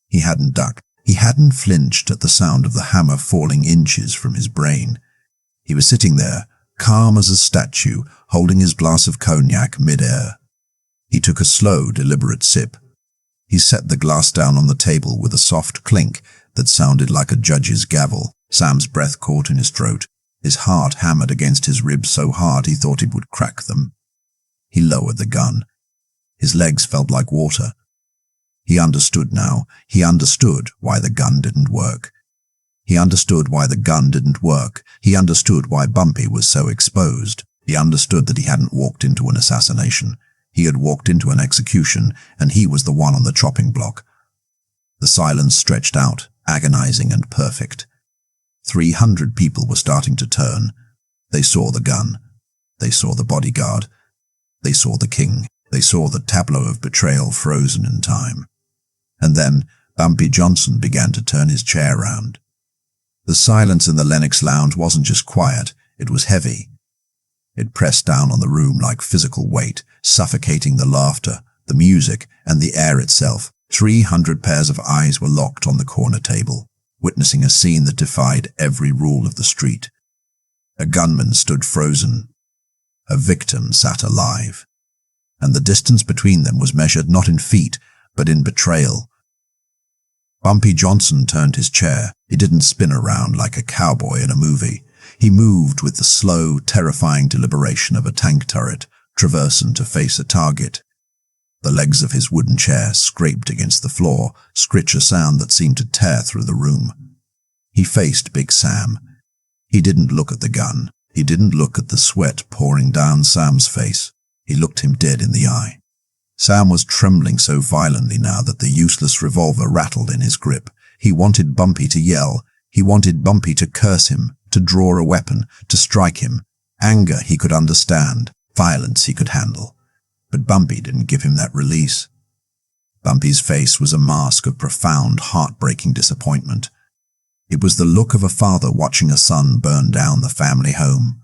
He hadn't ducked. He hadn't flinched at the sound of the hammer falling inches from his brain. He was sitting there, calm as a statue, holding his glass of cognac mid-air. He took a slow, deliberate sip. He set the glass down on the table with a soft clink that sounded like a judge's gavel. Sam's breath caught in his throat. His heart hammered against his ribs so hard he thought it would crack them. He lowered the gun. His legs felt like water. He understood now. He understood why the gun didn't work. He understood why the gun didn't work. He understood why Bumpy was so exposed. He understood that he hadn't walked into an assassination. He had walked into an execution, and he was the one on the chopping block. The silence stretched out, agonizing and perfect. 300 people were starting to turn. They saw the gun. They saw the bodyguard. They saw the king. They saw the tableau of betrayal frozen in time. And then Bumpy Johnson began to turn his chair round. The silence in the Lennox Lounge wasn't just quiet, it was heavy. It pressed down on the room like physical weight, suffocating the laughter, the music, and the air itself. 300 pairs of eyes were locked on the corner table, witnessing a scene that defied every rule of the street. A gunman stood frozen. A victim sat alive. And the distance between them was measured not in feet, but in betrayal. Bumpy Johnson turned his chair. He didn't spin around like a cowboy in a movie. He moved with the slow, terrifying deliberation of a tank turret, traversing to face a target. The legs of his wooden chair scraped against the floor, scritch a sound that seemed to tear through the room. He faced Big Sam. He didn't look at the gun. He didn't look at the sweat pouring down Sam's face. He looked him dead in the eye. Sam was trembling so violently now that the useless revolver rattled in his grip. He wanted Bumpy to yell. He wanted Bumpy to curse him, to draw a weapon, to strike him. Anger he could understand. Violence he could handle. But Bumpy didn't give him that release. Bumpy's face was a mask of profound, heartbreaking disappointment. It was the look of a father watching a son burn down the family home.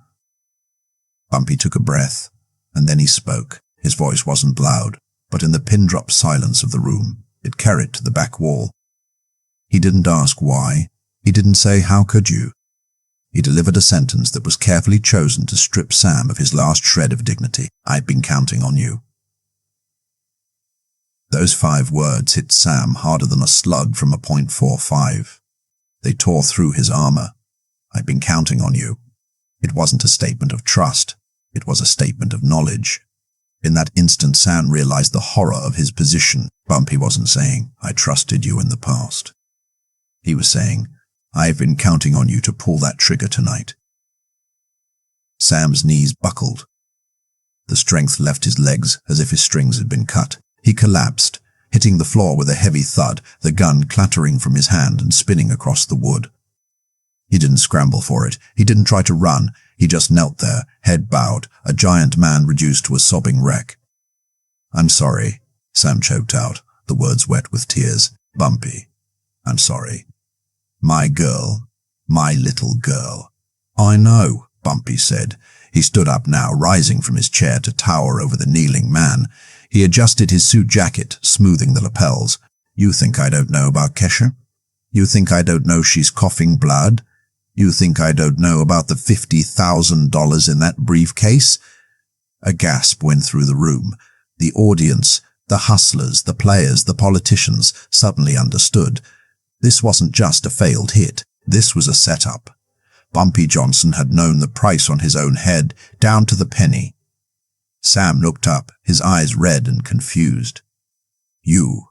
Bumpy took a breath, and then he spoke. His voice wasn't loud, but in the pin-drop silence of the room, it carried to the back wall. He didn't ask why. He didn't say, "How could you?" He delivered a sentence that was carefully chosen to strip Sam of his last shred of dignity. "I've been counting on you." Those 5 words hit Sam harder than a slug from a .45. They tore through his armor. "I've been counting on you." It wasn't a statement of trust. It was a statement of knowledge. In that instant, Sam realized the horror of his position. Bumpy wasn't saying, "I trusted you in the past." He was saying, "I've been counting on you to pull that trigger tonight." Sam's knees buckled. The strength left his legs as if his strings had been cut. He collapsed, hitting the floor with a heavy thud, the gun clattering from his hand and spinning across the wood. He didn't scramble for it. He didn't try to run. He just knelt there, head bowed, a giant man reduced to a sobbing wreck. "I'm sorry," Sam choked out, the words wet with tears. "Bumpy, I'm sorry. My girl, my little girl." "I know," Bumpy said. He stood up now, rising from his chair to tower over the kneeling man. He adjusted his suit jacket, smoothing the lapels. "You think I don't know about Kesha? You think I don't know she's coughing blood? You think I don't know about the $50,000 in that briefcase?" A gasp went through the room. The audience, the hustlers, the players, the politicians suddenly understood. This wasn't just a failed hit. This was a setup. Bumpy Johnson had known the price on his own head, down to the penny. Sam looked up, his eyes red and confused. You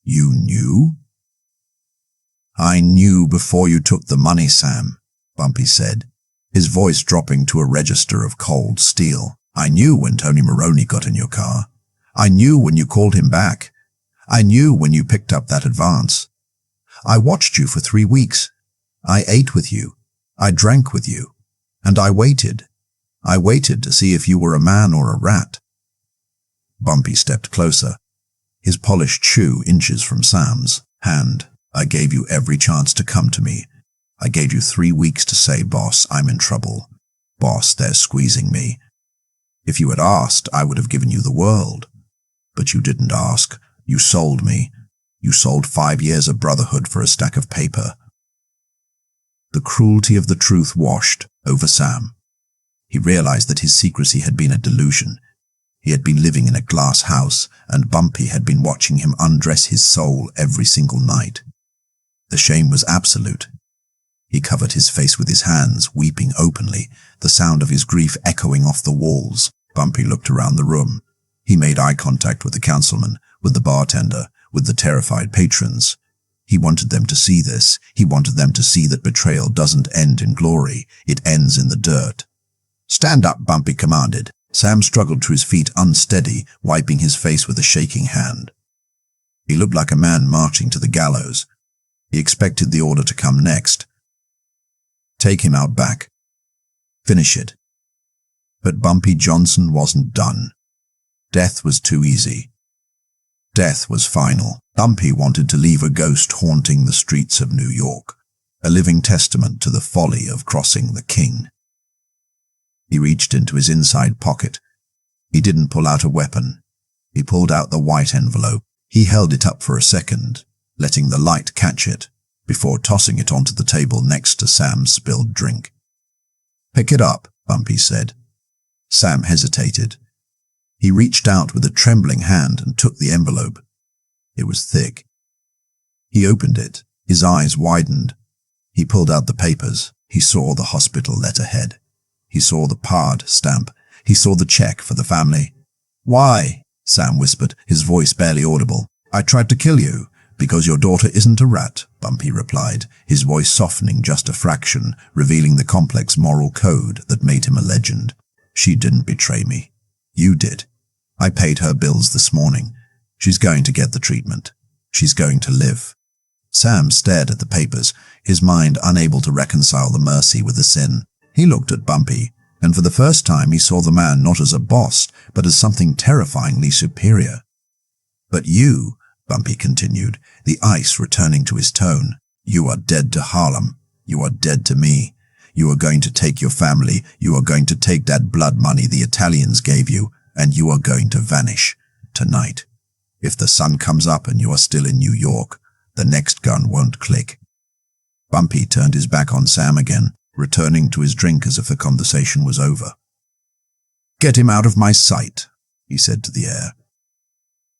knew?" "I knew before you took the money, Sam," Bumpy said, his voice dropping to a register of cold steel. "I knew when Tony Maroney got in your car. I knew when you called him back. I knew when you picked up that advance. I watched you for 3 weeks. I ate with you. I drank with you. And I waited. I waited to see if you were a man or a rat." Bumpy stepped closer, his polished shoe inches from Sam's hand. "I gave you every chance to come to me. I gave you 3 weeks to say, 'Boss, I'm in trouble. Boss, they're squeezing me.' If you had asked, I would have given you the world. But you didn't ask. You sold me. You sold 5 years of brotherhood for a stack of paper." The cruelty of the truth washed over Sam. He realized that his secrecy had been a delusion. He had been living in a glass house, and Bumpy had been watching him undress his soul every single night. The shame was absolute. He covered his face with his hands, weeping openly, the sound of his grief echoing off the walls. Bumpy looked around the room. He made eye contact with the councilman, with the bartender, with the terrified patrons. He wanted them to see this. He wanted them to see that betrayal doesn't end in glory. It ends in the dirt. "Stand up," Bumpy commanded. Sam struggled to his feet, unsteady, wiping his face with a shaking hand. He looked like a man marching to the gallows. He expected the order to come next. Take him out back. Finish it. But Bumpy Johnson wasn't done. Death was too easy. Death was final. Bumpy wanted to leave a ghost haunting the streets of New York, a living testament to the folly of crossing the king. He reached into his inside pocket. He didn't pull out a weapon. He pulled out the white envelope. He held it up for a second, letting the light catch it, before tossing it onto the table next to Sam's spilled drink. "Pick it up," Bumpy said. Sam hesitated. He reached out with a trembling hand and took the envelope. It was thick. He opened it. His eyes widened. He pulled out the papers. He saw the hospital letterhead. He saw the PARD stamp. He saw the check for the family. "Why?" Sam whispered, his voice barely audible. "I tried to kill you, because your daughter isn't a rat," Bumpy replied, his voice softening just a fraction, revealing the complex moral code that made him a legend. "She didn't betray me. You did. I paid her bills this morning. She's going to get the treatment. She's going to live." Sam stared at the papers, his mind unable to reconcile the mercy with the sin. He looked at Bumpy, and for the first time he saw the man not as a boss, but as something terrifyingly superior. "But you," Bumpy continued, the ice returning to his tone, "you are dead to Harlem. You are dead to me. You are going to take your family. You are going to take that blood money the Italians gave you, and you are going to vanish. Tonight. If the sun comes up and you are still in New York, the next gun won't click." Bumpy turned his back on Sam again, returning to his drink as if the conversation was over. "Get him out of my sight," he said to the air.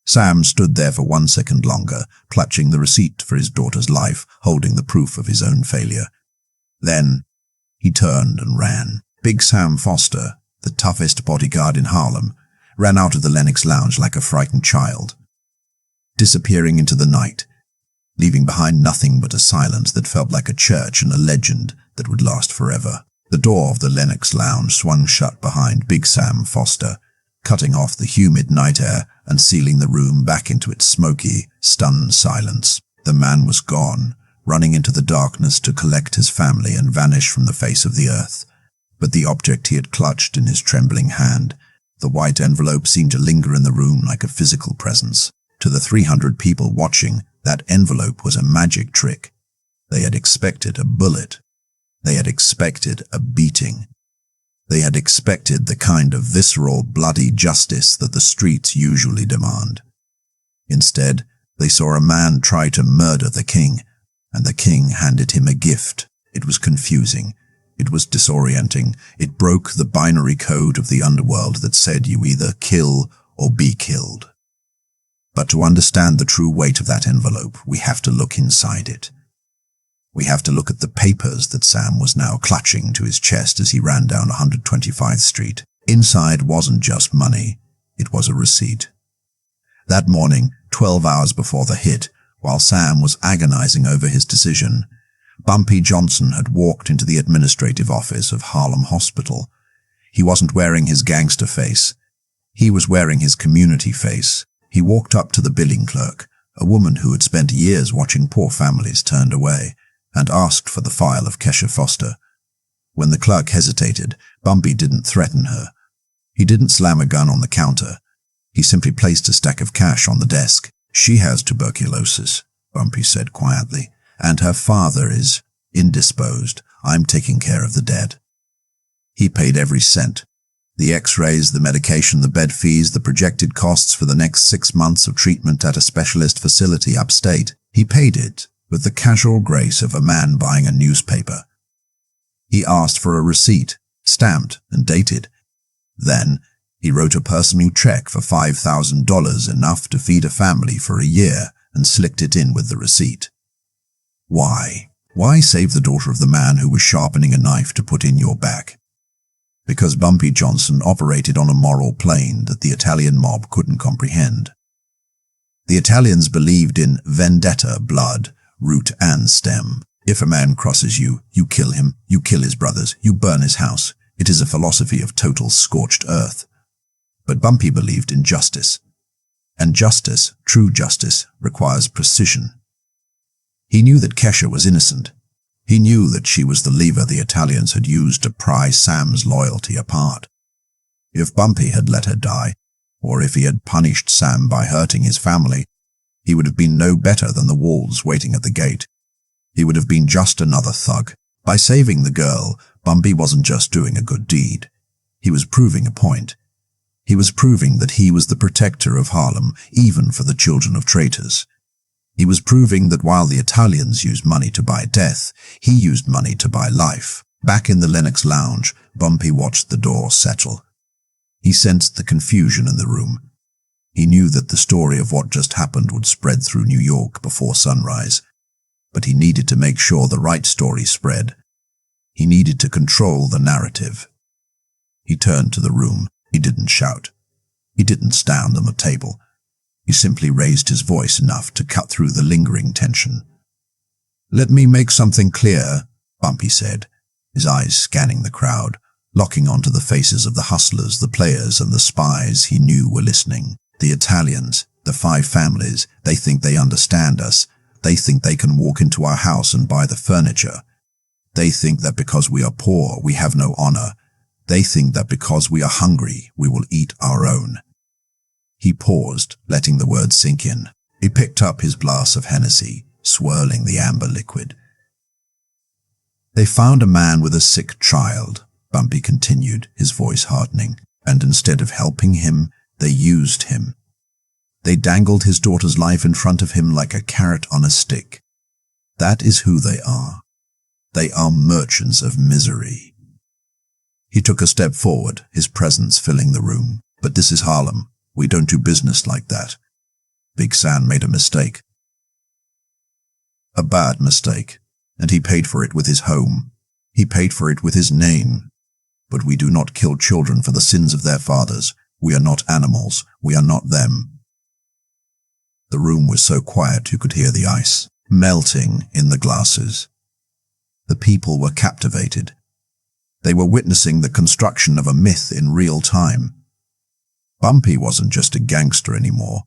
Sam stood there for 1 second longer, clutching the receipt for his daughter's life, holding the proof of his own failure. Then he turned and ran. Big Sam Foster, the toughest bodyguard in Harlem, ran out of the Lennox Lounge like a frightened child, disappearing into the night, leaving behind nothing but a silence that felt like a church and a legend that would last forever. The door of the Lennox Lounge swung shut behind Big Sam Foster, cutting off the humid night air and sealing the room back into its smoky, stunned silence. The man was gone, running into the darkness to collect his family and vanish from the face of the earth. But the object he had clutched in his trembling hand, the white envelope, seemed to linger in the room like a physical presence. To the 300 people watching, that envelope was a magic trick. They had expected a bullet. They had expected a beating. They had expected the kind of visceral, bloody justice that the streets usually demand. Instead, they saw a man try to murder the king, and the king handed him a gift. It was confusing. It was disorienting. It broke the binary code of the underworld that said you either kill or be killed. But to understand the true weight of that envelope, we have to look inside it. We have to look at the papers that Sam was now clutching to his chest as he ran down 125th Street. Inside wasn't just money, it was a receipt. That morning, 12 hours before the hit, while Sam was agonizing over his decision, Bumpy Johnson had walked into the administrative office of Harlem Hospital. He wasn't wearing his gangster face. He was wearing his community face. He walked up to the billing clerk, a woman who had spent years watching poor families turned away, and asked for the file of Kesha Foster. When the clerk hesitated, Bumpy didn't threaten her. He didn't slam a gun on the counter. He simply placed a stack of cash on the desk. "She has tuberculosis," Bumpy said quietly, "and her father is indisposed. I'm taking care of the dead." He paid every cent. The x-rays, the medication, the bed fees, the projected costs for the next 6 months of treatment at a specialist facility upstate. He paid it with the casual grace of a man buying a newspaper. He asked for a receipt, stamped and dated. Then he wrote a personal check for $5,000, enough to feed a family for a year, and slicked it in with the receipt. Why? Why save the daughter of the man who was sharpening a knife to put in your back? Because Bumpy Johnson operated on a moral plane that the Italian mob couldn't comprehend. The Italians believed in vendetta, blood, root and stem. If a man crosses you, you kill him, you kill his brothers, you burn his house. It is a philosophy of total scorched earth. But Bumpy believed in justice. And justice, true justice, requires precision. He knew that Kesha was innocent. He knew that she was the lever the Italians had used to pry Sam's loyalty apart. If Bumpy had let her die, or if he had punished Sam by hurting his family, he would have been no better than the wolves waiting at the gate. He would have been just another thug. By saving the girl, Bumpy wasn't just doing a good deed. He was proving a point. He was proving that he was the protector of Harlem, even for the children of traitors. He was proving that while the Italians used money to buy death, he used money to buy life. Back in the Lennox Lounge, Bumpy watched the door settle. He sensed the confusion in the room. He knew that the story of what just happened would spread through New York before sunrise, but he needed to make sure the right story spread. He needed to control the narrative. He turned to the room. He didn't shout. He didn't stand on the table. He simply raised his voice enough to cut through the lingering tension. "Let me make something clear," Bumpy said, his eyes scanning the crowd, locking onto the faces of the hustlers, the players, and the spies he knew were listening. The Italians, the 5 families, they think they understand us. They think they can walk into our house and buy the furniture. They think that because we are poor, we have no honor. They think that because we are hungry, we will eat our own. He paused, letting the words sink in. He picked up his glass of Hennessy, swirling the amber liquid. "They found a man with a sick child," Bumpy continued, his voice hardening, "and instead of helping him, they used him. They dangled his daughter's life in front of him like a carrot on a stick. That is who they are. They are merchants of misery." He took a step forward, his presence filling the room. "But this is Harlem. We don't do business like that. Big Sam made a mistake. A bad mistake, and he paid for it with his home. He paid for it with his name. But we do not kill children for the sins of their fathers. We are not animals. We are not them." The room was so quiet you could hear the ice melting in the glasses. The people were captivated. They were witnessing the construction of a myth in real time. Bumpy wasn't just a gangster anymore.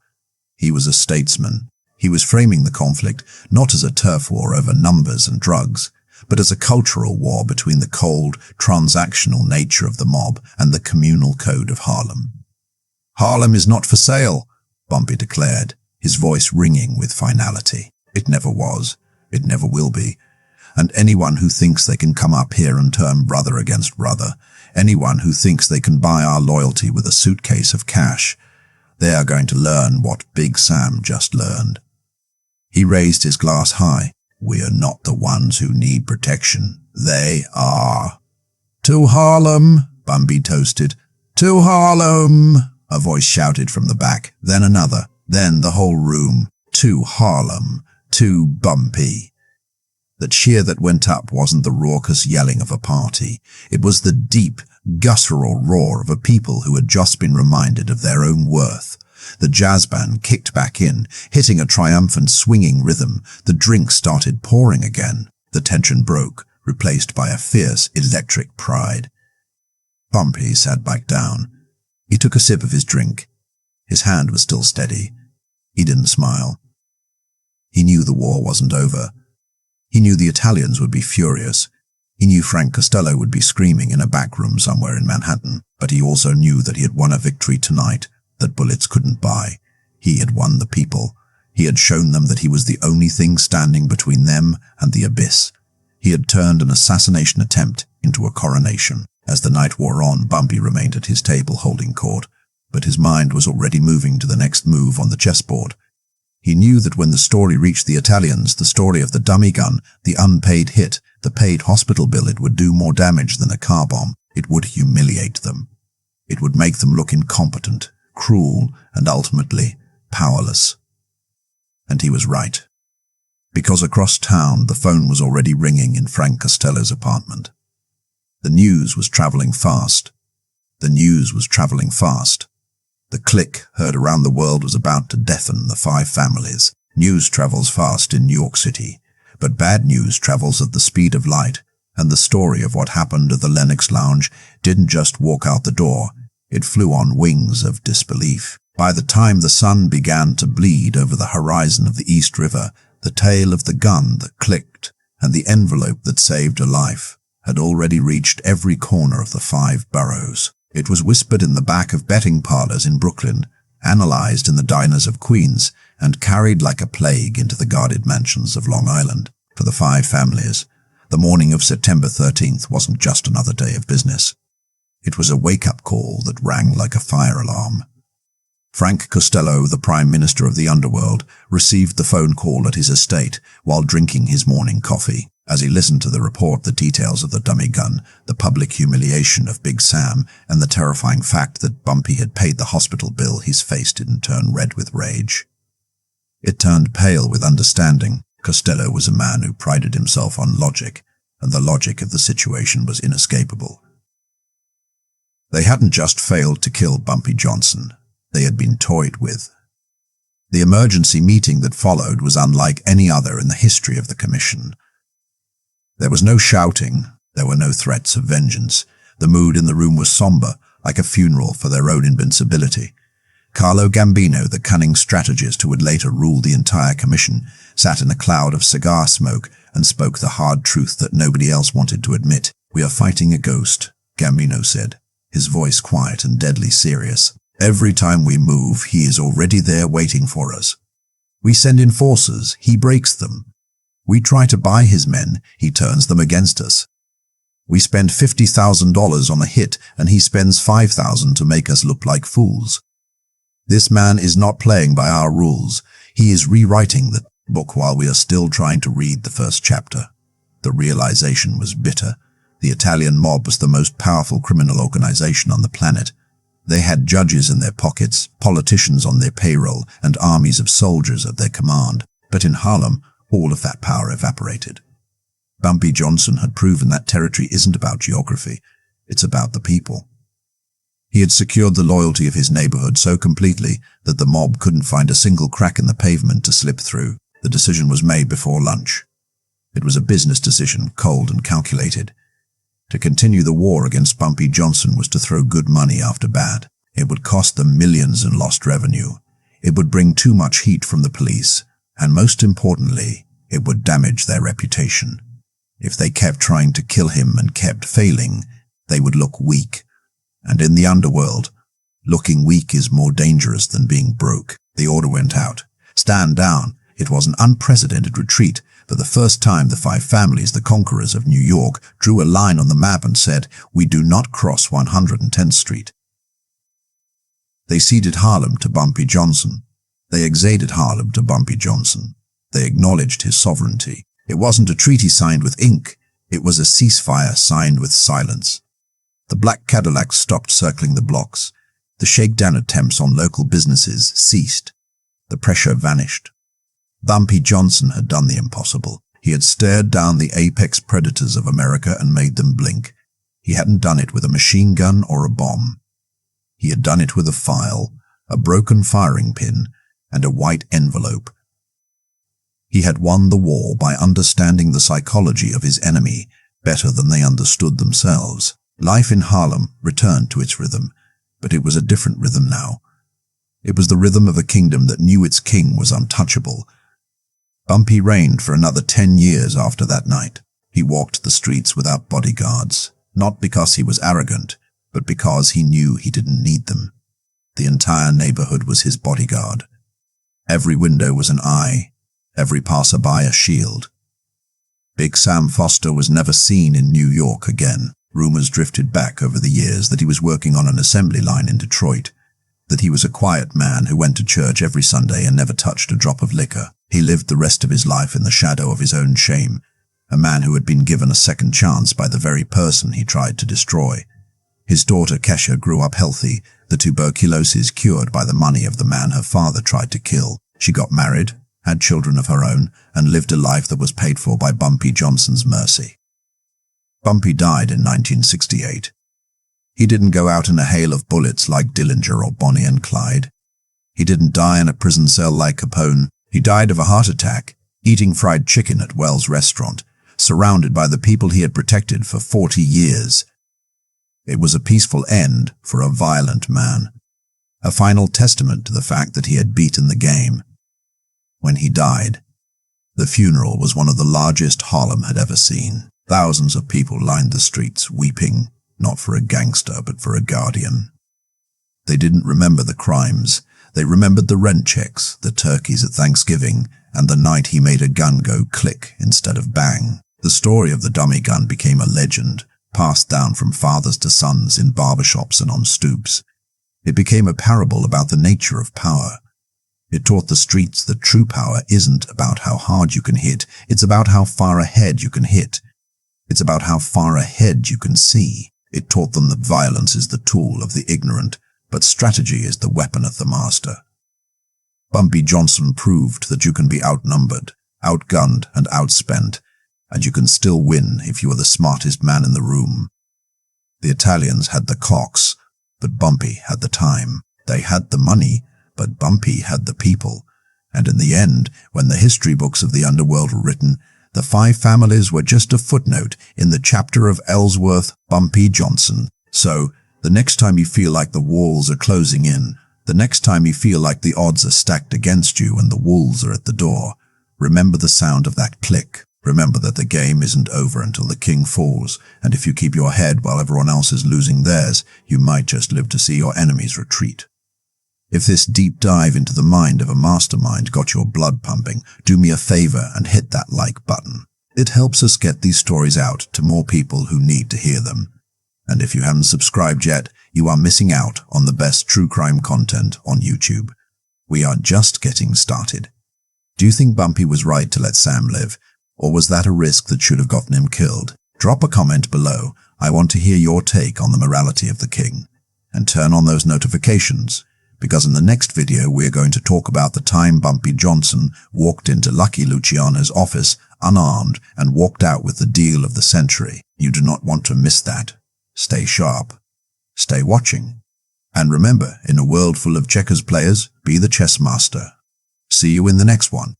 He was a statesman. He was framing the conflict not as a turf war over numbers and drugs, but as a cultural war between the cold, transactional nature of the mob and the communal code of Harlem. "Harlem is not for sale," Bumpy declared, his voice ringing with finality. "It never was. It never will be. And anyone who thinks they can come up here and turn brother against brother, anyone who thinks they can buy our loyalty with a suitcase of cash, they are going to learn what Big Sam just learned." He raised his glass high. "We are not the ones who need protection. They are." "To Harlem," Bumpy toasted. "To Harlem," a voice shouted from the back, then another, then the whole room. "To Harlem, to Bumpy." The cheer that went up wasn't the raucous yelling of a party. It was the deep, guttural roar of a people who had just been reminded of their own worth. The jazz band kicked back in, hitting a triumphant swinging rhythm. The drink started pouring again. The tension broke, replaced by a fierce, electric pride. Bumpy sat back down. He took a sip of his drink. His hand was still steady. He didn't smile. He knew the war wasn't over. He knew the Italians would be furious. He knew Frank Costello would be screaming in a back room somewhere in Manhattan, but he also knew that he had won a victory tonight that bullets couldn't buy. He had won the people. He had shown them that he was the only thing standing between them and the abyss. He had turned an assassination attempt into a coronation. As the night wore on, Bumpy remained at his table holding court, but his mind was already moving to the next move on the chessboard. He knew that when the story reached the Italians, the story of the dummy gun, the unpaid hit, the paid hospital bill, it would do more damage than a car bomb. It would humiliate them. It would make them look incompetent, cruel, and ultimately powerless. And he was right. Because across town, the phone was already ringing in Frank Costello's apartment. The news was traveling fast. The news was traveling fast. The click heard around the world was about to deafen the 5 families. News travels fast in New York City, but bad news travels at the speed of light, and the story of what happened at the Lennox Lounge didn't just walk out the door, it flew on wings of disbelief. By the time the sun began to bleed over the horizon of the East River, the tale of the gun that clicked and the envelope that saved a life had already reached every corner of the 5 boroughs. It was whispered in the back of betting parlors in Brooklyn, analyzed in the diners of Queens, and carried like a plague into the guarded mansions of Long Island. For the 5 families, the morning of September 13th wasn't just another day of business. It was a wake-up call that rang like a fire alarm. Frank Costello, the Prime Minister of the underworld, received the phone call at his estate while drinking his morning coffee. As he listened to the report, the details of the dummy gun, the public humiliation of Big Sam, and the terrifying fact that Bumpy had paid the hospital bill, his face didn't turn red with rage. It turned pale with understanding. Costello was a man who prided himself on logic, and the logic of the situation was inescapable. They hadn't just failed to kill Bumpy Johnson. They had been toyed with. The emergency meeting that followed was unlike any other in the history of the commission. There was no shouting, there were no threats of vengeance. The mood in the room was somber, like a funeral for their own invincibility. Carlo Gambino, the cunning strategist who would later rule the entire commission, sat in a cloud of cigar smoke and spoke the hard truth that nobody else wanted to admit. "We are fighting a ghost," Gambino said, his voice quiet and deadly serious. "Every time we move, he is already there waiting for us. We send in forces, he breaks them. We try to buy his men, he turns them against us. We spend $50,000 on a hit, and he spends $5,000 to make us look like fools. This man is not playing by our rules. He is rewriting the book while we are still trying to read the first chapter." The realization was bitter. The Italian mob was the most powerful criminal organization on the planet. They had judges in their pockets, politicians on their payroll, and armies of soldiers at their command. But in Harlem, all of that power evaporated. Bumpy Johnson had proven that territory isn't about geography, it's about the people. He had secured the loyalty of his neighborhood so completely that the mob couldn't find a single crack in the pavement to slip through. The decision was made before lunch. It was a business decision, cold and calculated. To continue the war against Bumpy Johnson was to throw good money after bad. It would cost them millions in lost revenue. It would bring too much heat from the police, and most importantly, it would damage their reputation. If they kept trying to kill him and kept failing, they would look weak. And in the underworld, looking weak is more dangerous than being broke. The order went out. Stand down. It was an unprecedented retreat. For the first time, the 5 families, the conquerors of New York, drew a line on the map and said, "We do not cross 110th Street." They ceded Harlem to Bumpy Johnson. They exaded Harlem to Bumpy Johnson. They acknowledged his sovereignty. It wasn't a treaty signed with ink. It was a ceasefire signed with silence. The black Cadillacs stopped circling the blocks. The shakedown attempts on local businesses ceased. The pressure vanished. Bumpy Johnson had done the impossible. He had stared down the apex predators of America and made them blink. He hadn't done it with a machine gun or a bomb. He had done it with a file, a broken firing pin, and a white envelope. He had won the war by understanding the psychology of his enemy better than they understood themselves. Life in Harlem returned to its rhythm, but it was a different rhythm now. It was the rhythm of a kingdom that knew its king was untouchable. Bumpy reigned for another 10 years after that night. He walked the streets without bodyguards, not because he was arrogant, but because he knew he didn't need them. The entire neighborhood was his bodyguard. Every window was an eye, every passerby a shield. Big Sam Foster was never seen in New York again. Rumors drifted back over the years that he was working on an assembly line in Detroit, that he was a quiet man who went to church every Sunday and never touched a drop of liquor. He lived the rest of his life in the shadow of his own shame, a man who had been given a second chance by the very person he tried to destroy. His daughter Kesha grew up healthy, the tuberculosis cured by the money of the man her father tried to kill. She got married, had children of her own, and lived a life that was paid for by Bumpy Johnson's mercy. Bumpy died in 1968. He didn't go out in a hail of bullets like Dillinger or Bonnie and Clyde. He didn't die in a prison cell like Capone. He died of a heart attack, eating fried chicken at Wells' restaurant, surrounded by the people he had protected for 40 years. It was a peaceful end for a violent man, a final testament to the fact that he had beaten the game. When he died, The funeral was one of the largest Harlem had ever seen. Thousands of people lined the streets, weeping, not for a gangster, but for a guardian. They didn't remember the crimes. They remembered the rent checks, the turkeys at Thanksgiving, and the night he made a gun go click instead of bang. The story of the dummy gun became a legend, passed down from fathers to sons in barbershops and on stoops. It became a parable about the nature of power. It taught the streets that true power isn't about how hard you can hit, it's about how far ahead you can hit. It's about how far ahead you can see. It taught them that violence is the tool of the ignorant, but strategy is the weapon of the master. Bumpy Johnson proved that you can be outnumbered, outgunned, and outspent, and you can still win if you are the smartest man in the room. The Italians had the clocks, but Bumpy had the time. They had the money, but Bumpy had the people. And in the end, when the history books of the underworld were written, the 5 families were just a footnote in the chapter of Ellsworth Bumpy Johnson. So, the next time you feel like the walls are closing in, the next time you feel like the odds are stacked against you and the wolves are at the door, remember the sound of that click. Remember that the game isn't over until the king falls, and if you keep your head while everyone else is losing theirs, you might just live to see your enemies retreat. If this deep dive into the mind of a mastermind got your blood pumping, do me a favor and hit that like button. It helps us get these stories out to more people who need to hear them. And if you haven't subscribed yet, you are missing out on the best true crime content on YouTube. We are just getting started. Do you think Bumpy was right to let Sam live? Or was that a risk that should have gotten him killed? Drop a comment below. I want to hear your take on the morality of the king. And turn on those notifications, because in the next video we're going to talk about the time Bumpy Johnson walked into Lucky Luciano's office unarmed and walked out with the deal of the century. You do not want to miss that. Stay sharp. Stay watching. And remember, in a world full of checkers players, be the chess master. See you in the next one.